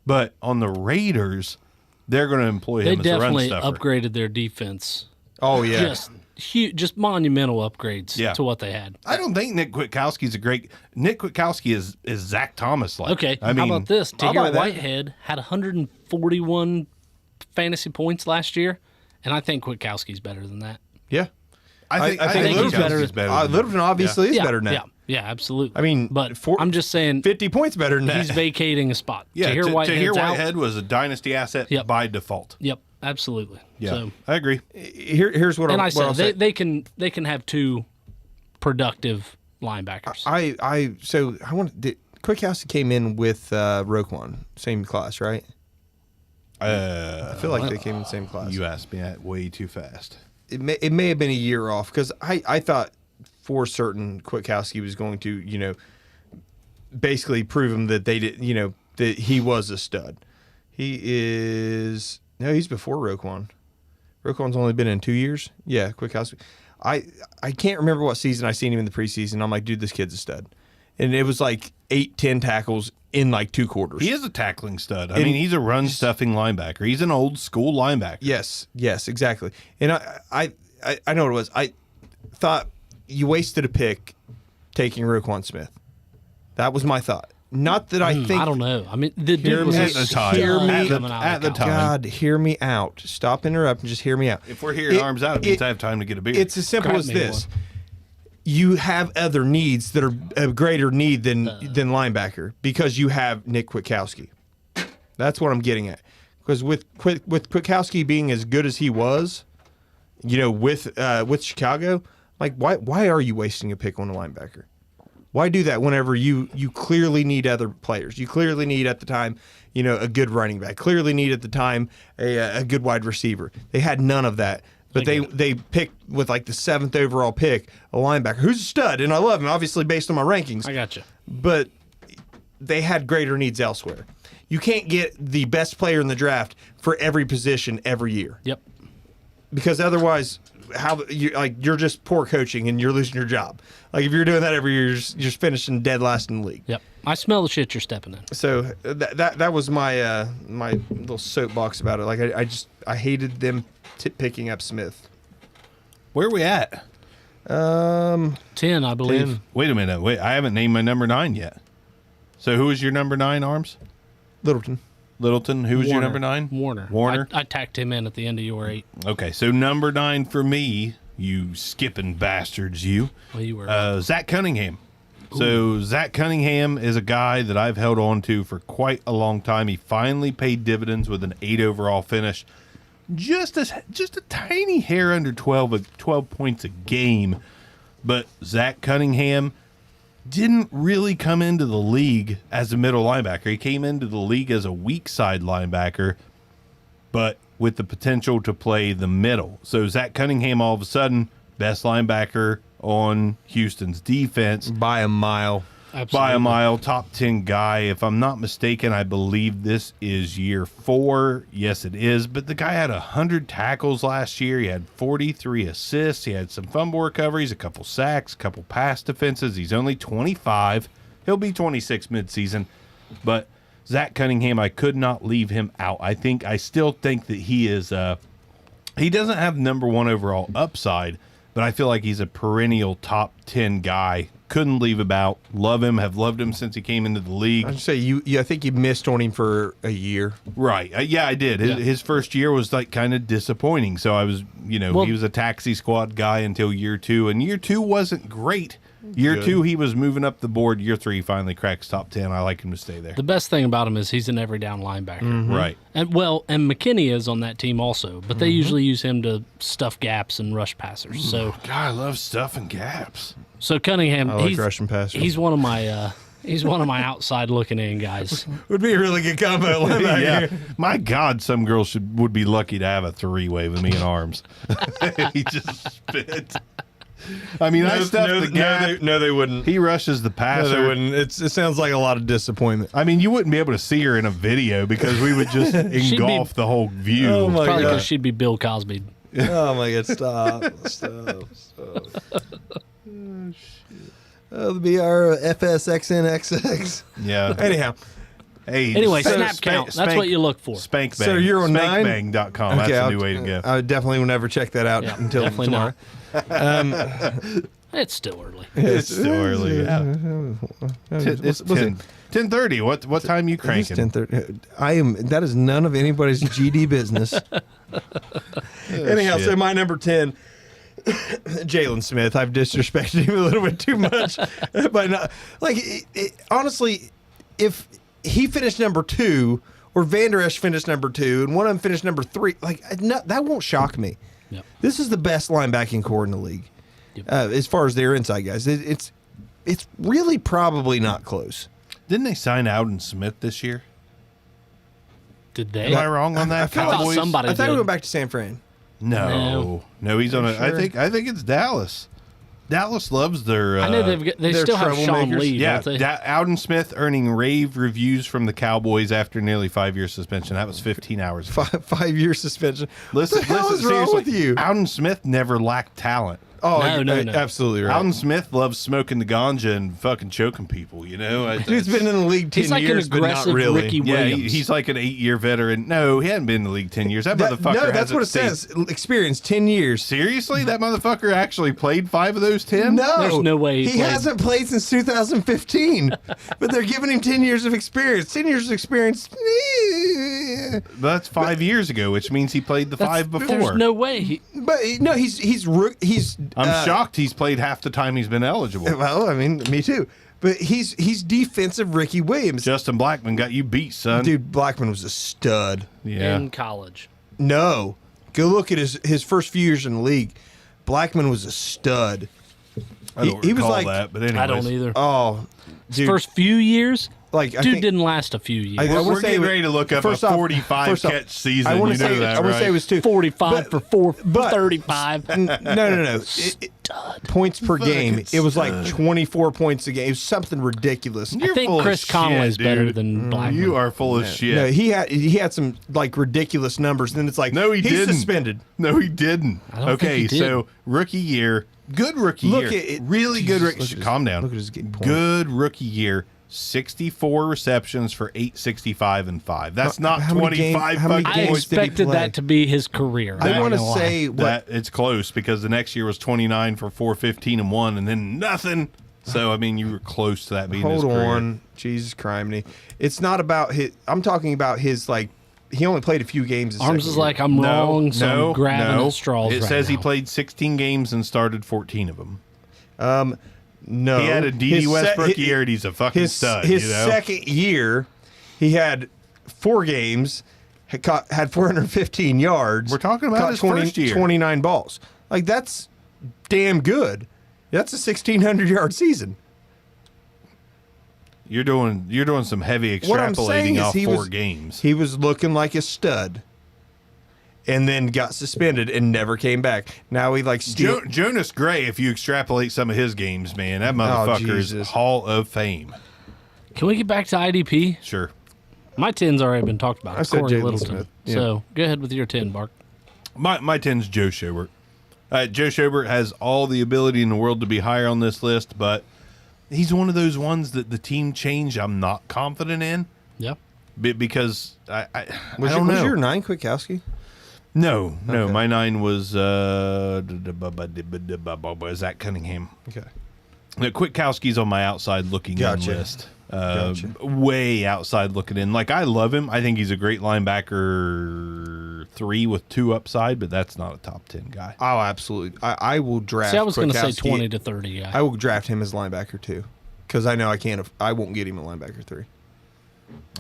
But on the Raiders, they're going to employ They him as a run definitely stuffer. upgraded their defense. Oh, yeah. Just huge, just monumental upgrades to what they had. I don't think Nick Kwiatkowski's a great. Nick Kwiatkowski is Zach Thomas like. Okay, I mean, how about this? I'll buy Tahir that. Whitehead had 141 fantasy points last year, and I think Kwiatkowski's better than that. Yeah. I think he's Littleton's better. better than Littleton obviously is yeah, better than that. Yeah, absolutely. I mean, but I'm just saying 50 points better than that. he's vacating a spot. Yeah, Tahir Whitehead's Tahir out. Whitehead was a dynasty asset Yep. by default. Yep. absolutely. Yeah, So, I agree. Here's what and I'm. I said say. they can have two productive linebackers. Kwiatkowski came in with Roquan, same class, right? I feel like they came in the same class. You asked me that way too fast. It may have been a year off because I thought for certain Kwiatkowski was going to basically prove him that they did that he was a stud. He's before Roquan. Roquan's only been in 2 years. Yeah, Kwiatkowski. I can't remember what season I seen him in the preseason. I'm like, dude, this kid's a stud. And it was like 8-10 tackles in like 2 quarters. He is a tackling stud. I mean, he's a run-stuffing linebacker. He's an old-school linebacker. Yes, exactly. And I know what it was. I thought you wasted a pick taking Roquan Smith. That was my thought. Not that I think. I don't know. I mean, the dude was at the time. At the time. God, hear me out. Stop interrupting. Just hear me out. If we're hearing arms out, it means I have time to get a beer. It's as simple Grab as me this. You have other needs that are a greater need than linebacker because you have Nick Kwiatkowski. That's what I'm getting at. Because with Kwiatkowski being as good as he was, with Chicago, like why are you wasting a pick on a linebacker? Why do that whenever you clearly need other players? You clearly need at the time, a good running back. Clearly need at the time a good wide receiver. They had none of that. But they picked with like the 7th overall pick a linebacker who's a stud, and I love him, obviously based on my rankings. I got you. But they had greater needs elsewhere. You can't get the best player in the draft for every position every year. Yep. Because otherwise, you're just poor coaching and you're losing your job. Like if you're doing that every year, you're just finishing dead last in the league. Yep. I smell the shit you're stepping in. So that was my my little soapbox about it. Like I hated them picking up Smith. Where are we at? 10, I believe. 10. Wait a minute. I haven't named my number 9 yet. So who was your number 9, Arms? Littleton. Who was your number 9? Warner. I tacked him in at the end of your 8. Okay, so number 9 for me, you skipping bastards, you. Well, you were. Zach Cunningham. So Zach Cunningham is a guy that I've held on to for quite a long time. He finally paid dividends with an 8 overall finish. Just a tiny hair under 12 points a game. But Zach Cunningham didn't really come into the league as a middle linebacker. He came into the league as a weak side linebacker, but with the potential to play the middle. So Zach Cunningham, all of a sudden, best linebacker on Houston's defense. By a mile. Absolutely. By a mile, top 10 guy. If I'm not mistaken, I believe this is year 4. Yes, it is. But the guy had 100 tackles last year. He had 43 assists. He had some fumble recoveries, a couple sacks, a couple pass defenses. He's only 25. He'll be 26 midseason. But Zach Cunningham, I could not leave him out. I still think that he is he doesn't have number 1 overall upside, but I feel like he's a perennial top 10 guy. Couldn't leave him out. Love him. Have loved him since he came into the league. I'd say I think you missed on him for a year. Right. Yeah, I did. His first year was like kind of disappointing. So I was, he was a taxi squad guy until year 2. And year 2 wasn't great. Year 2, he was moving up the board. Year 3, he finally cracks top 10. I like him to stay there. The best thing about him is he's an every down linebacker. Mm-hmm. Right. And McKinney is on that team also, but they usually use him to stuff gaps and rush passers. So God, I love stuffing gaps. So Cunningham, I like rushing passers. He's one of my outside looking in guys. Would be a really good combo linebacker. Yeah. My God, some girls would be lucky to have a 3-way with me in arms. He just spit. I mean, I stuffed the gap. No, they wouldn't. He rushes the passer. No, they wouldn't. It sounds like a lot of disappointment. I mean, you wouldn't be able to see her in a video because we would just engulf the whole view. Oh, my Probably God. because she'd be Bill Cosby. Oh, my God. Stop. That'll be our FSXNXX. Yeah. Anyhow. Hey, Anyway, so snap count. That's what you look for. Spank Bang. So you're on 9? Spankbang.com. Okay, That's a new way to go. I definitely will never check that out Yeah, until definitely tomorrow. It's still early. It's still early. Yeah. It's 10:30. What time you cranking? 10:30. That is none of anybody's GD business. Anyhow, shit. so my number 10, Jalen Smith. I've disrespected him a little bit too much, but not, honestly, if he finished number 2 or Van Der Esch finished number 2, and one of them finished number 3. Like, no, that won't shock me. Yep. This is the best linebacking core in the league, as far as their inside guys. It's really probably not close. Didn't they sign Alden Smith this year? Did they? Am I wrong on that? I feel I thought Cowboys? somebody I thought did. we went back to San Fran. No, he's on a. Sure? I think it's Dallas. Dallas loves their. I know they they're still have Sean troublemakers. Lee, Yeah, don't they? Alden Smith earning rave reviews from the Cowboys after nearly 5-year suspension. That was 15 hours ago. 5-year suspension. Listen, what the hell is wrong seriously, with you? Alden Smith never lacked talent. Oh, No. absolutely right. Alden Smith loves smoking the ganja and fucking choking people. You know, Dude's been in the league 10 He's like years, an but not aggressive really. Ricky yeah, Williams. he's like an 8-year veteran. No, he hadn't been in the league 10 years. That motherfucker. No, that's hasn't what it stayed- says. Experience 10 years. Seriously, that motherfucker actually played 5 of those 10. No, There's no way he played. hasn't played since 2015. But they're giving him 10 years of experience. 10 years of experience. That's 5 years ago, which means he played the 5 before. There's no way. But no, he's. I'm shocked he's played half the time he's been eligible. Well, I mean, me too. But he's defensive Ricky Williams. Justin Blackman got you beat, son. Dude, Blackman was a stud. Yeah. In college. No, go look at his first few years in the league. Blackman was a stud. I don't he was recall like, that, but anyways. I don't either. oh, dude, First few years, like I dude think, didn't last a few years. I wanna We're say getting it- ready to look up first a off- 45 first off, catch season. I want You to know say that, I want to say it right? was 2. 45 but- for but- 35. No. Points per game. It was like 24 points a game. It was something ridiculous. I You're think full of Chris Conley's shit, better dude. than Blackman. You are full of shit. No, he had some like ridiculous numbers. And then it's like, No, he he's didn't. suspended. No, he didn't. I don't think Okay, he did. so rookie year, good rookie Look year, at it. really Jesus, good. look at his- Calm down. look at his game point. Good rookie year. 64 receptions for 865 and 5. That's not how many 25 games- how many fucking I games points. did he expected play? that to be his career. I I'm want to not gonna lie. say what That it's close because the next year was 29 for 415 and 1 and then nothing. So I mean you were close to that being his Hold career. on, Jesus criminy! It's not about his. I'm talking about his like. He only played a few games. his Arms second is year. like, I'm wrong, so I'm grabbing no. at straws It right says he now. played 16 games and started 14 of them. No, He had a D.D. His Westbrook se- year and he's a fucking His stud. his you know? second year, he had 4 games, had 415 yards. We're talking about caught his first year. 29 balls. Like that's damn good. That's a 1,600-yard season. You're doing some heavy What I'm saying extrapolating is off he 4 was games. He was looking like a stud, and then got suspended and never came back. Now he like steal. Jonas Gray, if you extrapolate some of his games, man, that motherfucker is Jesus. Hall of Fame. Can we get back to IDP? Sure. My 10's already been talked about. I said Corey Jalen Littleton. Smith. Yeah. So go ahead with your 10, Bark. My 10's Joe Schobert. Joe Schobert has all the ability in the world to be higher on this list, but he's one of those ones that the team change I'm not confident in Yeah. because I Was don't know. Was your 9 Kwiatkowski? No, Okay. my 9 was Zach Cunningham. Okay. Kwiatkowski's on my outside looking Gotcha. in list. Gotcha. Way outside looking in. Like, I love him. I think he's a great linebacker 3 with 2 upside, but that's not a top 10 guy. Oh, absolutely. I will draft. See, I was going to say Kwiatkowski. 20 to 30 guy. I will draft him as linebacker too, because I know I won't get him a linebacker 3.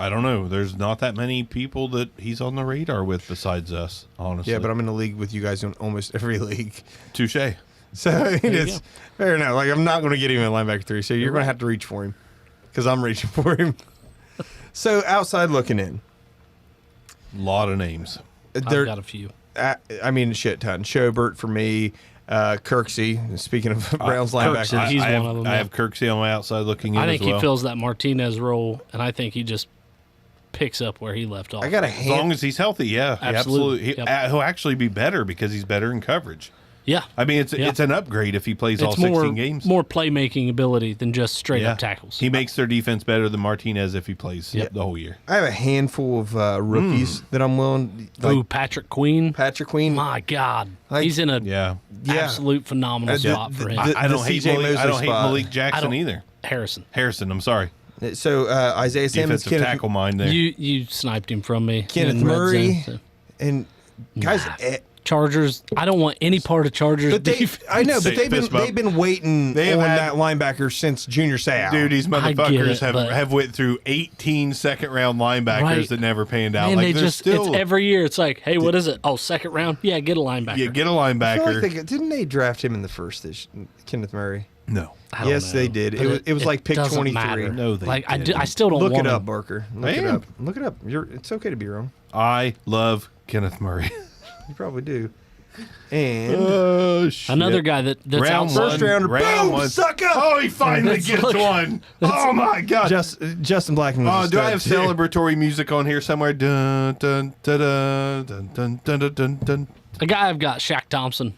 I don't know. There's not that many people that he's on the radar with besides us, honestly. Yeah, but I'm in the league with you guys in almost every league. Touche. So I mean, you it's fair enough. Like I'm not going to get him a linebacker 3, so you're going to have to reach for him, because I'm reaching for him. So outside looking in, Lot of names. I've there. got a few. I mean, a shit ton. Schobert for me. Kirksey. Speaking of Browns Kirksey, linebackers, he's I have, one of them, I yeah. have Kirksey on my outside looking in I think as well. he fills that Martinez role, and I think he just picks up where he left off. I got a As long hand. as he's healthy, yeah. Absolutely. Absolutely. He'll actually be better because he's better in coverage. Yeah. I mean, it's an upgrade if he plays all 16 games. more playmaking ability than just straight Yeah. up tackles. He makes their defense better than Martinez if he plays Yep. the whole year. I have a handful of rookies that I'm willing. Ooh, Patrick Queen. Patrick Queen. My God. Like- He's in a Yeah. absolute phenomenal The- spot for him. the- I don't hate CJ Malik, I Mosley don't hate spot. Malik Jackson don't- either. Harrison. Harrison, I'm sorry. So Isaiah Simmons, Defensive tackle mind there. You sniped him from me. Kenneth in red Murray, zone, so. and guys, Chargers. I don't want any part of Chargers But defense. I know, but Say they've fist bump. been waiting They have on had- that linebacker since Junior Seau. Dude, these I get motherfuckers it, but- have went through 18 second-round linebackers Right. that never panned out. And like, they they're just, still, it's every year. It's like, hey, what is it? Oh, second round? Yeah, get a linebacker. you get a I feel linebacker. like didn't they draft him in the first? Kenneth Murray. no. I don't Yes, know. they did. But It was like pick doesn't 23. matter. No, they like I didn't. still don't Look want it up, him. Barker. Look it Man. up. Look it up. It's okay to be wrong. I love Kenneth Murray. You probably do. And Oh, shit. Another guy that's Round outside. first rounder. round Boom! one. Sucker! Oh, he finally Let's gets look. one. Oh, my God. Justin Blackman. Oh, Was a do I have stud, too. celebratory music on here somewhere? Dun, dun, dun, dun, dun, dun, dun, dun, dun, dun. A guy I've got, Shaq Thompson,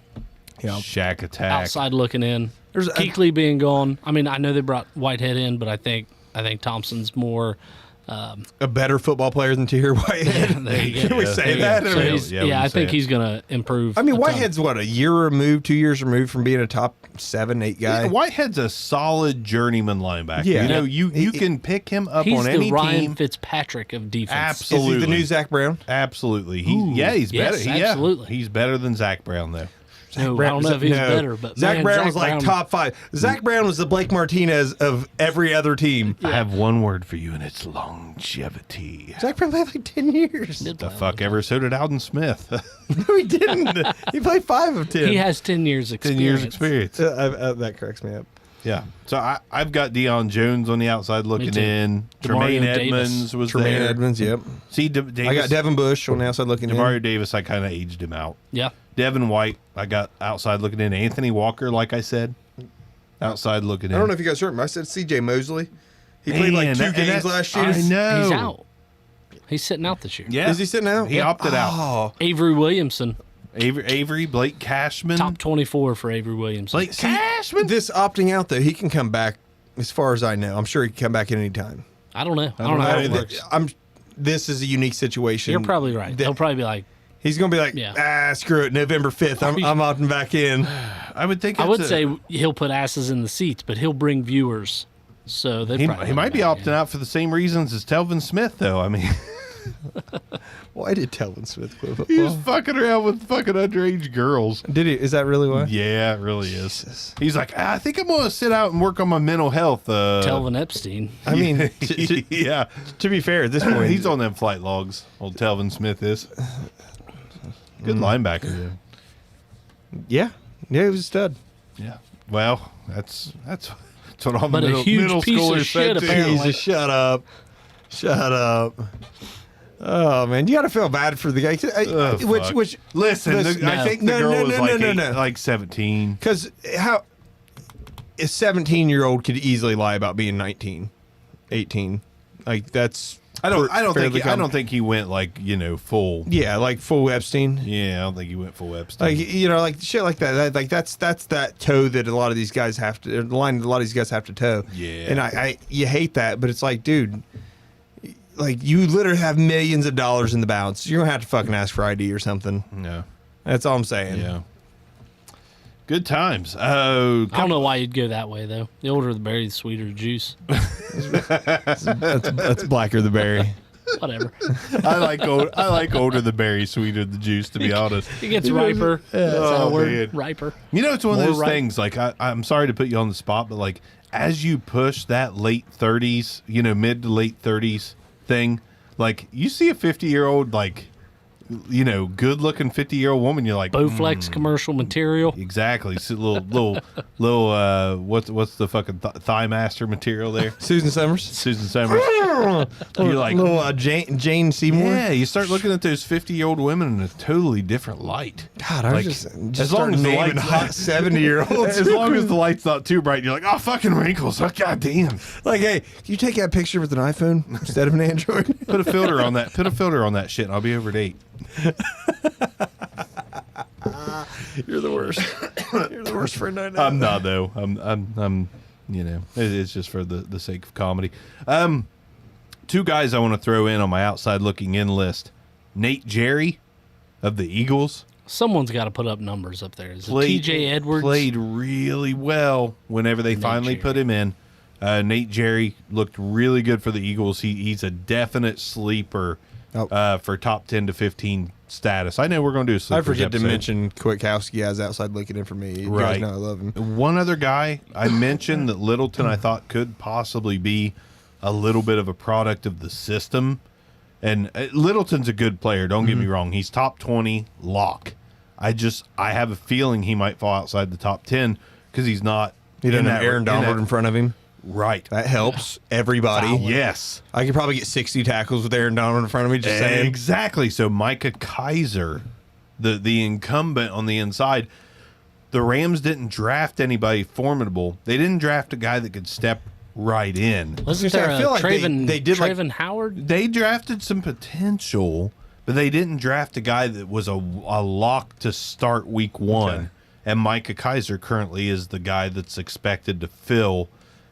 Shack attack. outside looking in. There's a- Keekly being gone. I mean, I know they brought Whitehead in, but I think Thompson's more. A better football player than Tahir Whitehead. There you go. Can we Yeah. say Yeah. that? So Yeah, he's, yeah, we yeah, can I say think it. he's going to improve. I mean, a ton. Whitehead's what, a year removed, 2 years removed from being a top 7, 8 guy. Yeah, Whitehead's a solid journeyman linebacker. Yeah. You know, He- you can pick him up He's on the any Ryan team. Fitzpatrick of defense. Is he Absolutely. the new Zach Brown? Absolutely. Ooh, He's yes, better. absolutely. He's better than Zach Brown, though. No, I don't know if he's better, but Zach man, Brown Zach was like Brown- top 5. Zach Brown was the Blake Martinez of every other team. I have one word for you, and it's longevity. Zach Brown played like 10 years. Did The play fuck ever? So did Alden Smith. No, he didn't. He played 5 of 10. He has 10 years 10 experience. years experience. That cracks me up. Yeah. So I've got Deion Jones on the outside looking too. in. Demario Tremaine Davis. Edmonds was Tremaine there. Edmonds, yep. See, Davis, I got Devin Bush on the outside looking in. Demario Davis, I kind of aged him out. Yeah. Devin White, I got outside looking in. Anthony Walker, like I said, outside looking in. I don't know if you guys heard him. I said C.J. Mosley. He played like 2 games last year. I know. He's out. He's sitting out this year. Yeah. Is he sitting out? He opted out. Oh. Avery Williamson, Avery, Blake Cashman. top 24 for Avery Williamson. Blake Cashman. This opting out, though, he can come back, as far as I know. I'm sure he can come back at any time. I don't know. I don't don't know how know. it works. This is a unique situation. You're probably right. that- He'll probably be like, He's going to be like, Yeah. screw it, November 5th, I'm opting back in. I would think. I it's would a- say he'll put asses in the seats, but he'll bring viewers. So they he might be opting out for the same reasons as Telvin Smith, though. I mean, Why did Telvin Smith quit he was football? fucking around with fucking underage girls. Did he? Is that really why? Yeah, it really is. He's like, I think I'm going to sit out and work on my mental health. Telvin Epstein. I mean, yeah. to be fair, at this point, He's on them flight logs. Old Telvin Smith is. Good linebacker, though. Yeah, he was a stud. Yeah. Well, that's what all the But a middle, huge middle piece of schoolers shit, said too. apparently. Jesus, shut up. Oh man, you got to feel bad for the guy. fuck. Which Listen, Listen, I think the no, girl no, was no, like no, eight- no. like 17. because how a 17-year-old could easily lie about being 19, 18. Like that's I don't fairly think I common. don't think he went like, full. Yeah, like full Epstein. Yeah, I don't think he went full Epstein. Like like shit like that. Like that's that toe that a lot of these guys have to the line. A lot of these guys have to toe. Yeah. and I you hate that, but it's like, dude, like you literally have millions of dollars in the balance. You're gonna have to fucking ask for ID or something. no. That's all I'm saying. Yeah. Good times. Oh, I don't know why you'd go that way, though. The older the berry, the sweeter the juice. That's blacker the berry. Whatever. I like older the berry, sweeter the juice. To be honest, It gets riper. Is that a Oh, word? man. Riper. it's one of More those ripe. things. Like I'm sorry to put you on the spot, but like as you push that late 30s, mid to late 30s thing, like you see a 50-year-old like good looking 50-year-old woman, you're like, Bowflex commercial material. exactly. So little what's the fucking thigh master material there? Susan Summers. Susan Summers. You're like, little Jane Seymour. yeah, you start looking at those 50-year-old women in a totally different light. God, I was Like, just as long as the naming lights hot 70-year-olds. as long as the light's not too bright, you're like, oh, fucking wrinkles. Oh, goddamn. Like, hey, can you take that picture with an iPhone instead of an Android? Put a filter on that. Put a filter on that shit, and I'll be over date. You're the worst. You're the worst friend I know. I'm not though. I'm. It's just for the sake of comedy. Two guys I want to throw in on my outside looking in list. Nate Jerry of the Eagles Someone's got to put up numbers up there. Is it TJ Edwards? played really well whenever they finally Jerry. put him in. Nate Jerry looked really good for the Eagles. He's a definite sleeper for top 10 to 15 status. I know we're going to do a I sleepers forget to episode. mention Kwiatkowski has outside looking in for me. You Right. guys know I love him. One other guy I mentioned that Littleton I thought could possibly be a little bit of a product of the system. And Littleton's a good player, don't get me wrong. He's top 20 lock. I have a feeling he might fall outside the top 10 because he's not. He doesn't in have that- Aaron in Donald that- in front of him. Right. That helps everybody. Yes. I could probably get 60 tackles with Aaron Donald in front of me. Just saying. Exactly. So Micah Kaiser, the incumbent on the inside, the Rams didn't draft anybody formidable. They didn't draft a guy that could step right in. Wasn't I there feel like Traven, they did like- Traven Howard? They drafted some potential, but they didn't draft a guy that was a lock to start week one. Okay. And Micah Kaiser currently is the guy that's expected to fill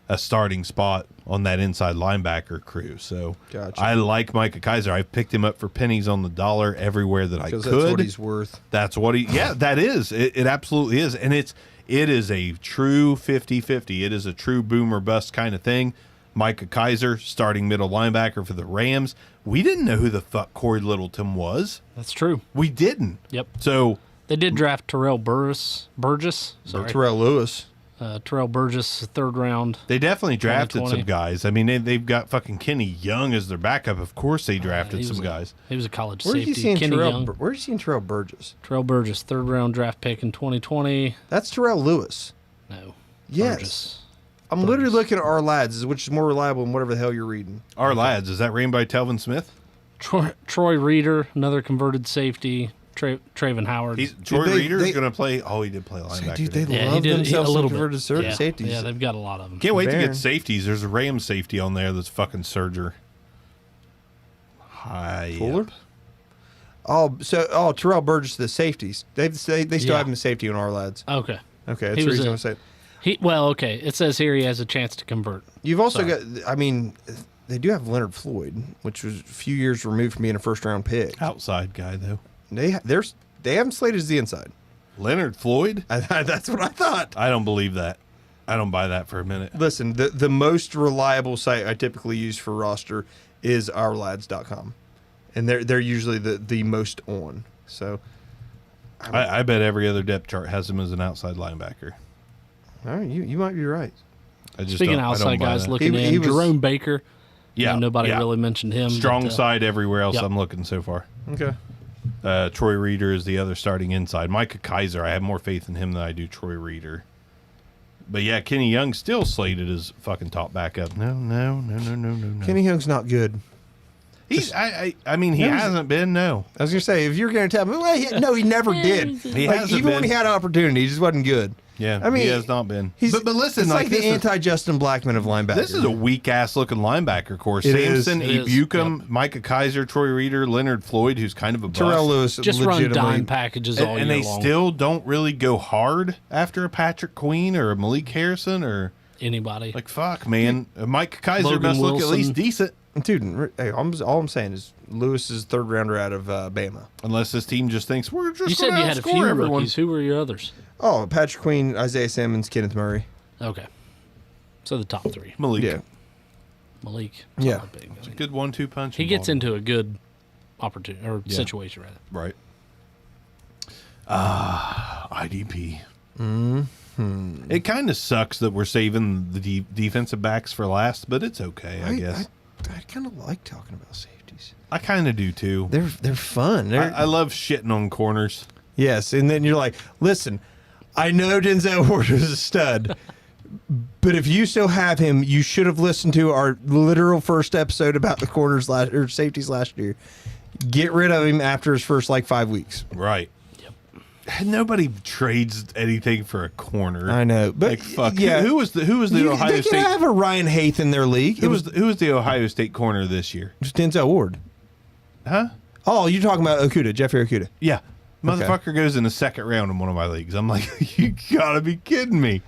a starting spot on that inside linebacker crew. So Gotcha. I like Micah Kaiser. I picked him up for pennies on the dollar everywhere that I could. Because that's what he's worth. That's what he, yeah, that is. It absolutely is. And it is a true 50-50. It is a true boom or bust kind of thing. Micah Kaiser, starting middle linebacker for the Rams. We didn't know who the fuck Corey Littleton was. That's true. We didn't. Yep. So They did draft Terrell Burgess. Sorry. Terrell Lewis. Terrell Burgess, 3rd round. they definitely drafted 2020. some guys. I mean, they've got fucking Kenny Young as their backup. Of course they drafted some guys. He was a college Where are safety. you seeing Kenny Terrell? Young. Where are you seeing Terrell Burgess? Terrell Burgess, 3rd round draft pick in 2020. That's Terrell Lewis. No. Yes. Burgess. I'm literally looking at our lads, which is more reliable than whatever the hell you're reading. Our lads, is that ran by Telvin Smith? Troy Reeder, another converted safety. Traven Howard. Troy they- Reeder is they- going to play. Oh, he did play linebacker. Dude, they didn't he? yeah, he love did themselves a little some converted bit. safeties. Yeah, they've got a lot of them. Can't wait to Fair. get safeties. There's a Ram safety on there that's fucking Surger. Hi. Fuller? Terrell Burgess, the safeties. They still Yeah. have him a safety on our lads. Okay. Okay, that's He the was reason a- I'm saying. Okay. It says here he has a chance to convert. You've also Sorry. got, I mean, they do have Leonard Floyd, which was a few years removed from being a first-round pick. Outside guy, though. They have him slated as the inside. Leonard Floyd? That's what I thought. I don't believe that. I don't buy that for a minute. Listen, the most reliable site I typically use for roster is ourlads.com. And they're usually the most on. So, I bet every other depth chart has him as an outside linebacker. all right, you might be right. I just Speaking don't, of I don't outside buy guys that. looking He in, was- Jerome Baker. Yeah, Nobody yeah. really mentioned him. Strong but, side everywhere else yep. I'm looking so far. Okay. Troy Reeder is the other starting inside. Micah Kaiser, I have more faith in him than I do Troy Reeder. But yeah, Kenny Young still slated as fucking top backup. No. Kenny Young's not good. He's, I mean, he hasn't been, no. I was going to say, if you're going to tell me, well, no, he never did. He Like, hasn't even when been. he had opportunity, he just wasn't good. Yeah, I mean, he has not been. He's, But listen, it's like this the is- anti-Justin Blackman of linebackers. This is a weak ass looking linebacker course. It is. Samson, It is. Ibukum, Micah Kaiser, Troy Reeder, Leonard Floyd, who's kind of a bust. Terrell Lewis Just run legitimately- dime packages all and year they long. still don't really go hard after a Patrick Queen or a Malik Harrison or Anybody. like fuck, man. Micah Kaiser Logan must look at Wilson. least decent. Dude, hey, all I'm saying is Lewis is 3rd rounder out of Bama. Unless this team just thinks we're just you said gonna you had a outscore few everyone. rookies. Who were your others? Oh, Patrick Queen, Isaiah Simmons, Kenneth Murray. Okay. So the top 3. Malik. Yeah. Malik. Yeah. Solid big. Good 1-2 punch. He in gets Baltimore. into a good opportunity or situation rather. Right. IDP. It kind of sucks that we're saving the defensive backs for last, but it's okay, I guess. I kind of like talking about safeties. I kind of do too. They're fun. I love shitting on corners. Yes, and then you're like, listen, I know Denzel Ward is a stud, but if you still have him, you should have listened to our literal first episode about the corners or safeties last year. Get rid of him after his first 5 weeks. Right. Nobody trades anything for a corner. I know, but Like fuck. yeah, Who was the Ohio they State? can have a Ryan Haith in their league. Who was the Ohio State corner this year? It was Denzel Ward. Huh? Oh, you're talking about Okuda, Jeffrey Okuda. Yeah. Motherfucker goes in the 2nd round in one of my leagues. I'm like, you gotta be kidding me.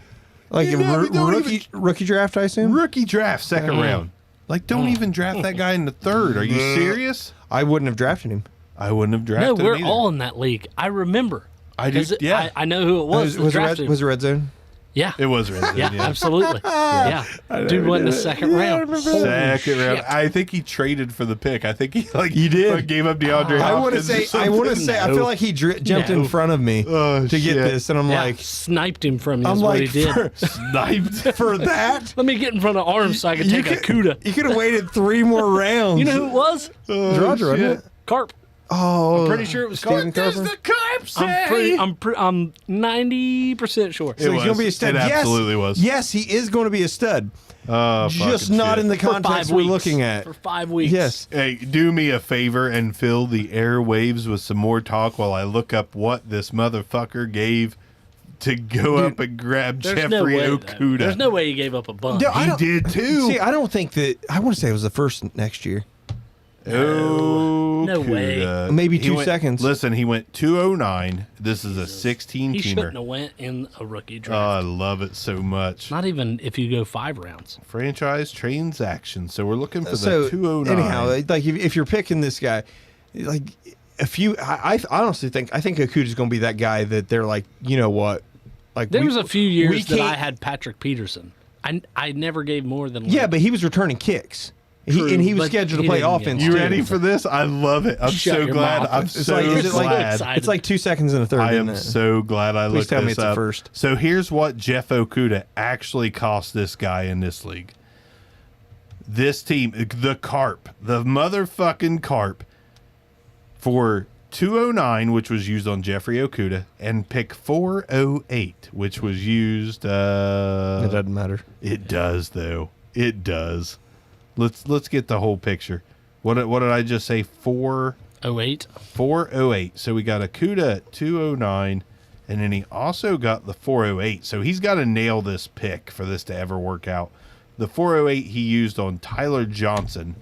Like You a know, we don't rookie draft, I assume. Rookie draft, 2nd round. Like, don't even draft that guy in the 3rd. Are you serious? I wouldn't have drafted him. I wouldn't have No, drafted we're him either. all in that league. I remember. I do. 'Cause Yeah. I know who it was. that Was drafted him. it red zone? Yeah. It was Resident. Yeah, absolutely. Yeah. Dude went in the second round. Second round. shit. I think he traded for the pick. I think he You did. gave up DeAndre I want to Hopkins say. or I want to something. say. I feel like he jumped in front of me Oh, to get shit. this, and I'm Yeah, like, sniped him from you I'm is what he like, did. sniped. for that. Let me get in front of Arms so I can take a CUDA. You could have waited 3 more rounds. You know who it was? Roger, wasn't it? Carp. Oh, Pretty sure it was Stephen Carp. Carper. the carp say? I'm 90% sure. So he's going to be a was. stud. It absolutely was. Yes, he is going to be a stud. Just fucking not shit. in the For 5 context we're weeks. looking at. For 5 weeks. Yes. Hey, do me a favor and fill the airwaves with some more talk while I look up what this motherfucker gave to go up and grab There's Jeffrey no way. Okuda. There's no way he gave up a bunch. No, I He don't- did too. See, I don't think that. I want to say it was the first next year. No way. Maybe He 2 went- seconds. Listen, he went 209. This is a 16 He shouldn't teamer. have went in a rookie Oh, draft. I love it so much. Not even if you go 5 rounds. Franchise transaction. So we're looking for So the 209. anyhow, like if you're picking this guy, like I honestly think Okuda's going to be that guy that they're like, you know what, like There was a few years we that I can't- had Patrick Peterson. I never gave more than Yeah, but he was returning kicks. True, He was but scheduled to he play didn't get offense. you too. ready for this? I love it. I'm Shut so your glad. mouth. I'm It's so like- is it like- glad. excited. It's like 2 seconds and a third. I isn't am it? so glad I looked tell me this it's a up. first. So here's what Jeff Okuda actually cost this guy in this league. This team, the Carp, the motherfucking Carp, for 209, which was used on Jeffrey Okuda, and pick 408, which was used. It doesn't matter. It does though. It does. Let's get the whole picture. What did I just say? 08. 408. So we got Okuda at 209, and then he also got the 408. So he's got to nail this pick for this to ever work out. The 408 he used on Tyler Johnson.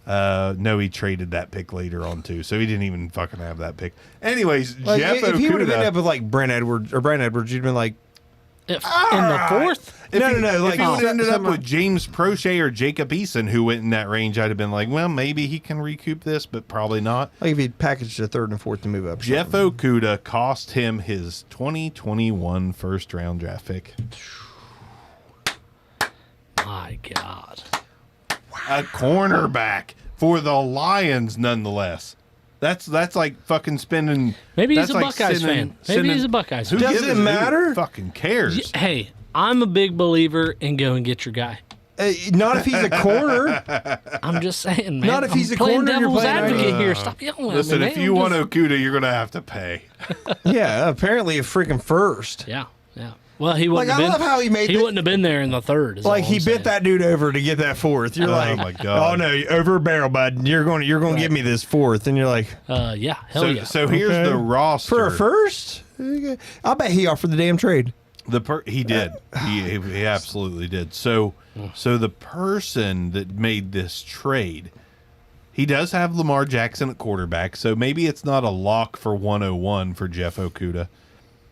No, he traded that pick later on too, so he didn't even fucking have that pick. Anyways, Like, Jeff if he would have ended Okuda. up with like Brent Edwards, you'd been like, If, in the 4th? If No, he, no, no, If like, he would have ended up somehow- with James Prochet or Jacob Eason, who went in that range, I'd have been like, well, maybe he can recoup this, but probably not. like if he packaged a 3rd and 4th to move up. or Jeff something. Okuda cost him his 2021 first round draft pick. My God. A cornerback for the Lions, nonetheless. That's like fucking spending. Maybe he's that's a like Buckeyes fan. Maybe he's a Buckeyes Who fan. Does gives it a- matter? Who fucking cares? Hey, I'm a big believer in go and get your guy. Not if he's a corner. I'm just saying, man. Not if he's I'm a playing corner, you're devil's playing advocate right. here. Stop yelling Listen, at me, if man. you I'm want just- Okuda, you're gonna have to pay. Yeah, apparently a freaking first. Yeah, yeah. Well, he wouldn't Like, have I been. love how he made He the- wouldn't have been there in the 3rd. is Like all he I'm bit saying. that dude over to get that 4th. You're Oh, like, my God. oh no, over a barrel, bud. You're going to give me this 4th, and you're like, Yeah, hell So, yeah. so here's Okay. the roster. for a first. I bet he offered the damn trade. He did. He absolutely did. So the person that made this trade, he does have Lamar Jackson at quarterback. So maybe it's not a lock for 101 for Jeff Okuda.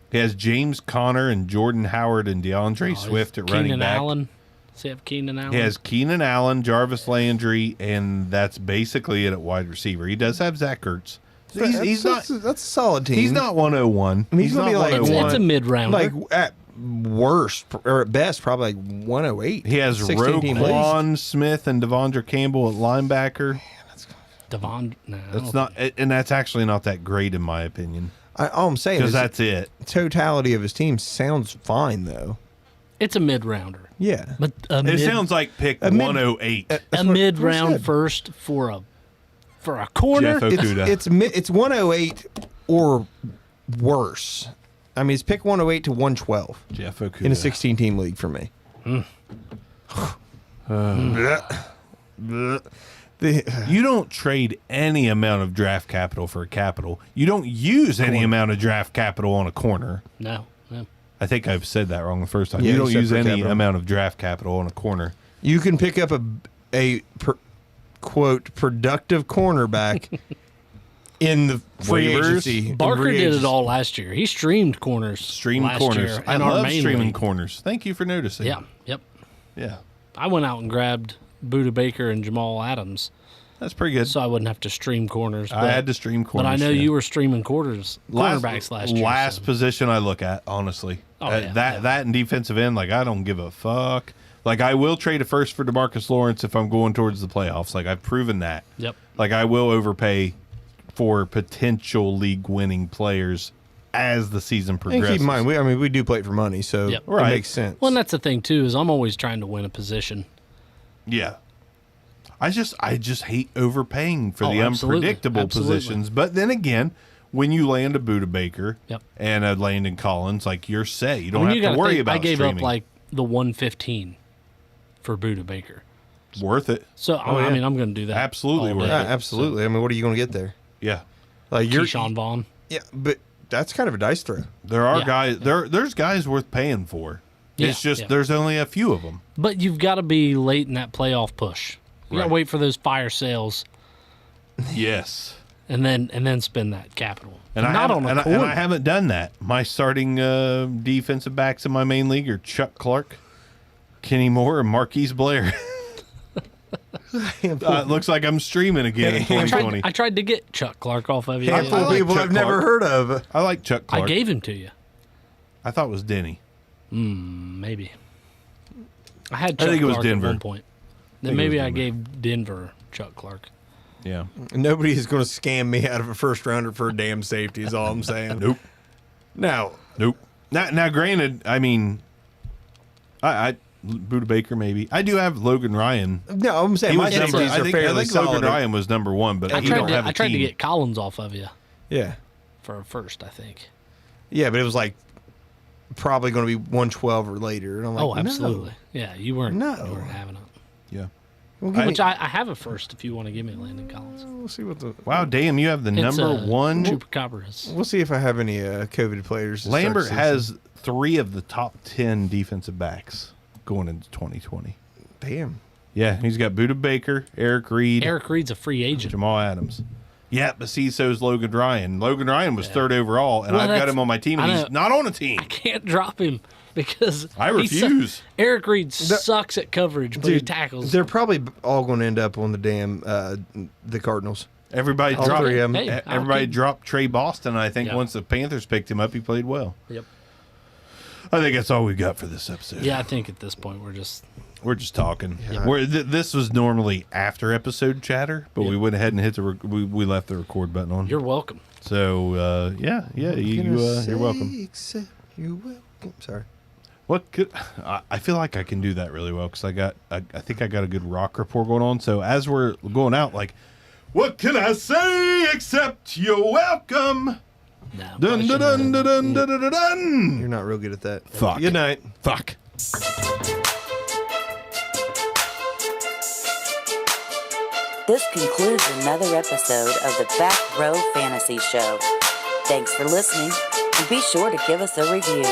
He has James Conner and Jordan Howard and DeAndre Swift at running Keenan back. Allen. Does he have Keenan Allen? He has Keenan Allen, Jarvis Landry, and that's basically it at wide receiver. He does have Zach Ertz. He's not. That's a solid team. He's not 101. mean, he's gonna not be like- It's, 101. it's a mid-rounder. like at worst or at best probably like 108. He has 16-team league. Roquan Smith and Devondre Campbell at linebacker. Devon. No, I That's don't not, and that's actually not that great in my opinion, All I'm saying because is that's it. totality of his team sounds fine though. It's a mid-rounder. Yeah. But a It mid, sounds like pick mid- 108. That's a what mid-round said. first for a corner. Jeff Okuda. It's 108 or worse. I mean, it's pick 108 to 112 Jeff Okuda. in a 16-team league for me. You don't trade any amount of draft capital for a capital. You don't use any amount of draft capital on a corner. No. I think I've said that wrong the first time. Yeah, you you don't said use for any capital. amount of draft capital on a corner. You can pick up a quote productive cornerback in the free Waivers? agency. Barker in free did it agency. all last year. He streamed corners. Stream last corners. Year I in our love main streaming league. corners. Thank you for noticing. Yeah. Yep. Yeah. I went out and grabbed Buda Baker and Jamal Adams, That's pretty good. so I wouldn't have to stream corners. I had to stream corners. But I know yeah. you were streaming cornerbacks last year. Last so. position I look at, honestly. That and defensive end, like I don't give a fuck. Like I will trade a first for DeMarcus Lawrence if I'm going towards the playoffs. Like I've proven that. Yep. Like I will overpay for potential league-winning players as the season And progresses. keep in mind, we do play it for money, so Yep. it Right. makes sense. Well, and that's the thing too is I'm always trying to win a position. Yeah. I just hate overpaying for Oh, the absolutely. unpredictable Absolutely. positions. But then again, when you land a Buda Baker Yep. and a Landon Collins, like you're set. You don't I mean, have you to gotta worry think, about I gave streaming. up like the 115 for Buda Baker. Worth it. So yeah. I mean, I'm going to do that. Absolutely all worth day. Yeah, absolutely. I mean, what are you going to get there? Yeah. Like Keyshawn Vaughn. Yeah, but that's kind of a dice throw. There are Yeah. guys there's guys worth paying for. It's Yeah, just yeah. there's only a few of them. But you've got to be late in that playoff push. You got Right. to wait for those fire sales Yes. and then spend that capital. And I not haven't, on a and, I, corner. and I haven't done that. My starting defensive backs in my main league are Chuck Clark, Kenny Moore, and Marquise Blair. It looks like I'm streaming again in 2020. I tried to get Chuck Clark off of you. Handful I of like people Chuck I've never Clark. heard of. I like Chuck I Clark. gave him to you. I thought it was Denny. Maybe. I had Chuck think it was Clark Denver. at one point. Then think it was maybe I Denver. gave Denver Chuck Clark. Yeah. Nobody is going to scam me out of a first rounder for a damn safety. Is all I'm saying. Nope. Now, Nope. Now, granted, I mean, I Buda Baker maybe. I do have Logan Ryan. no, I'm saying He my was number. safeties I are think, fairly solid. Logan Ryan was number one, but I you don't have a tried to team. get Collins off of you Yeah, for a first, I think. yeah, but it was like probably going to be 112 or later, and I'm like, Oh, absolutely. Yeah, you weren't No. having it. Yeah. Well, give me- Which I have a first if you want to give me Landon Collins. we'll see what the. Wow, damn! You have the It's, number one. Chupacabras. We'll see if I have any COVID players. to start Lambert the season. has 3 of the top 10 defensive backs going into 2020. Damn. Yeah, he's got Buda Baker, Eric Reed, Eric Reed's a free agent. Jamal Adams. Yeah, but see, so's Logan Ryan. Logan Ryan was 3rd overall, and Well, I've got that's- him on my team, and I he's know. not on a team. Can't drop him because I he su- refuse. Eric Reed sucks at coverage, but he Dude, tackles. They're probably all going to end up on the damn the Cardinals. Everybody All dropped. three of 'em. Hey, Everybody I'll keep- dropped Trey Boston. And I think Yeah. once the Panthers picked him up, he played well. Yep. I think that's all we got for this episode. Yeah, I think at this point we're just We're just talking. This was normally after episode chatter, but we went ahead and hit the we left the record button on. you're welcome. So you're welcome. Except you're welcome. Sorry. What could I feel like I can do that really well because I think I got a good rock rapport going on. So as we're going out, like, what can I say except you're welcome? No, Dun dun dun dun dun dun dun dun. You're not real good at that. Fuck. Good night. Fuck. This concludes another episode of the Back Row Fantasy Show. Thanks for listening, and be sure to give us a review.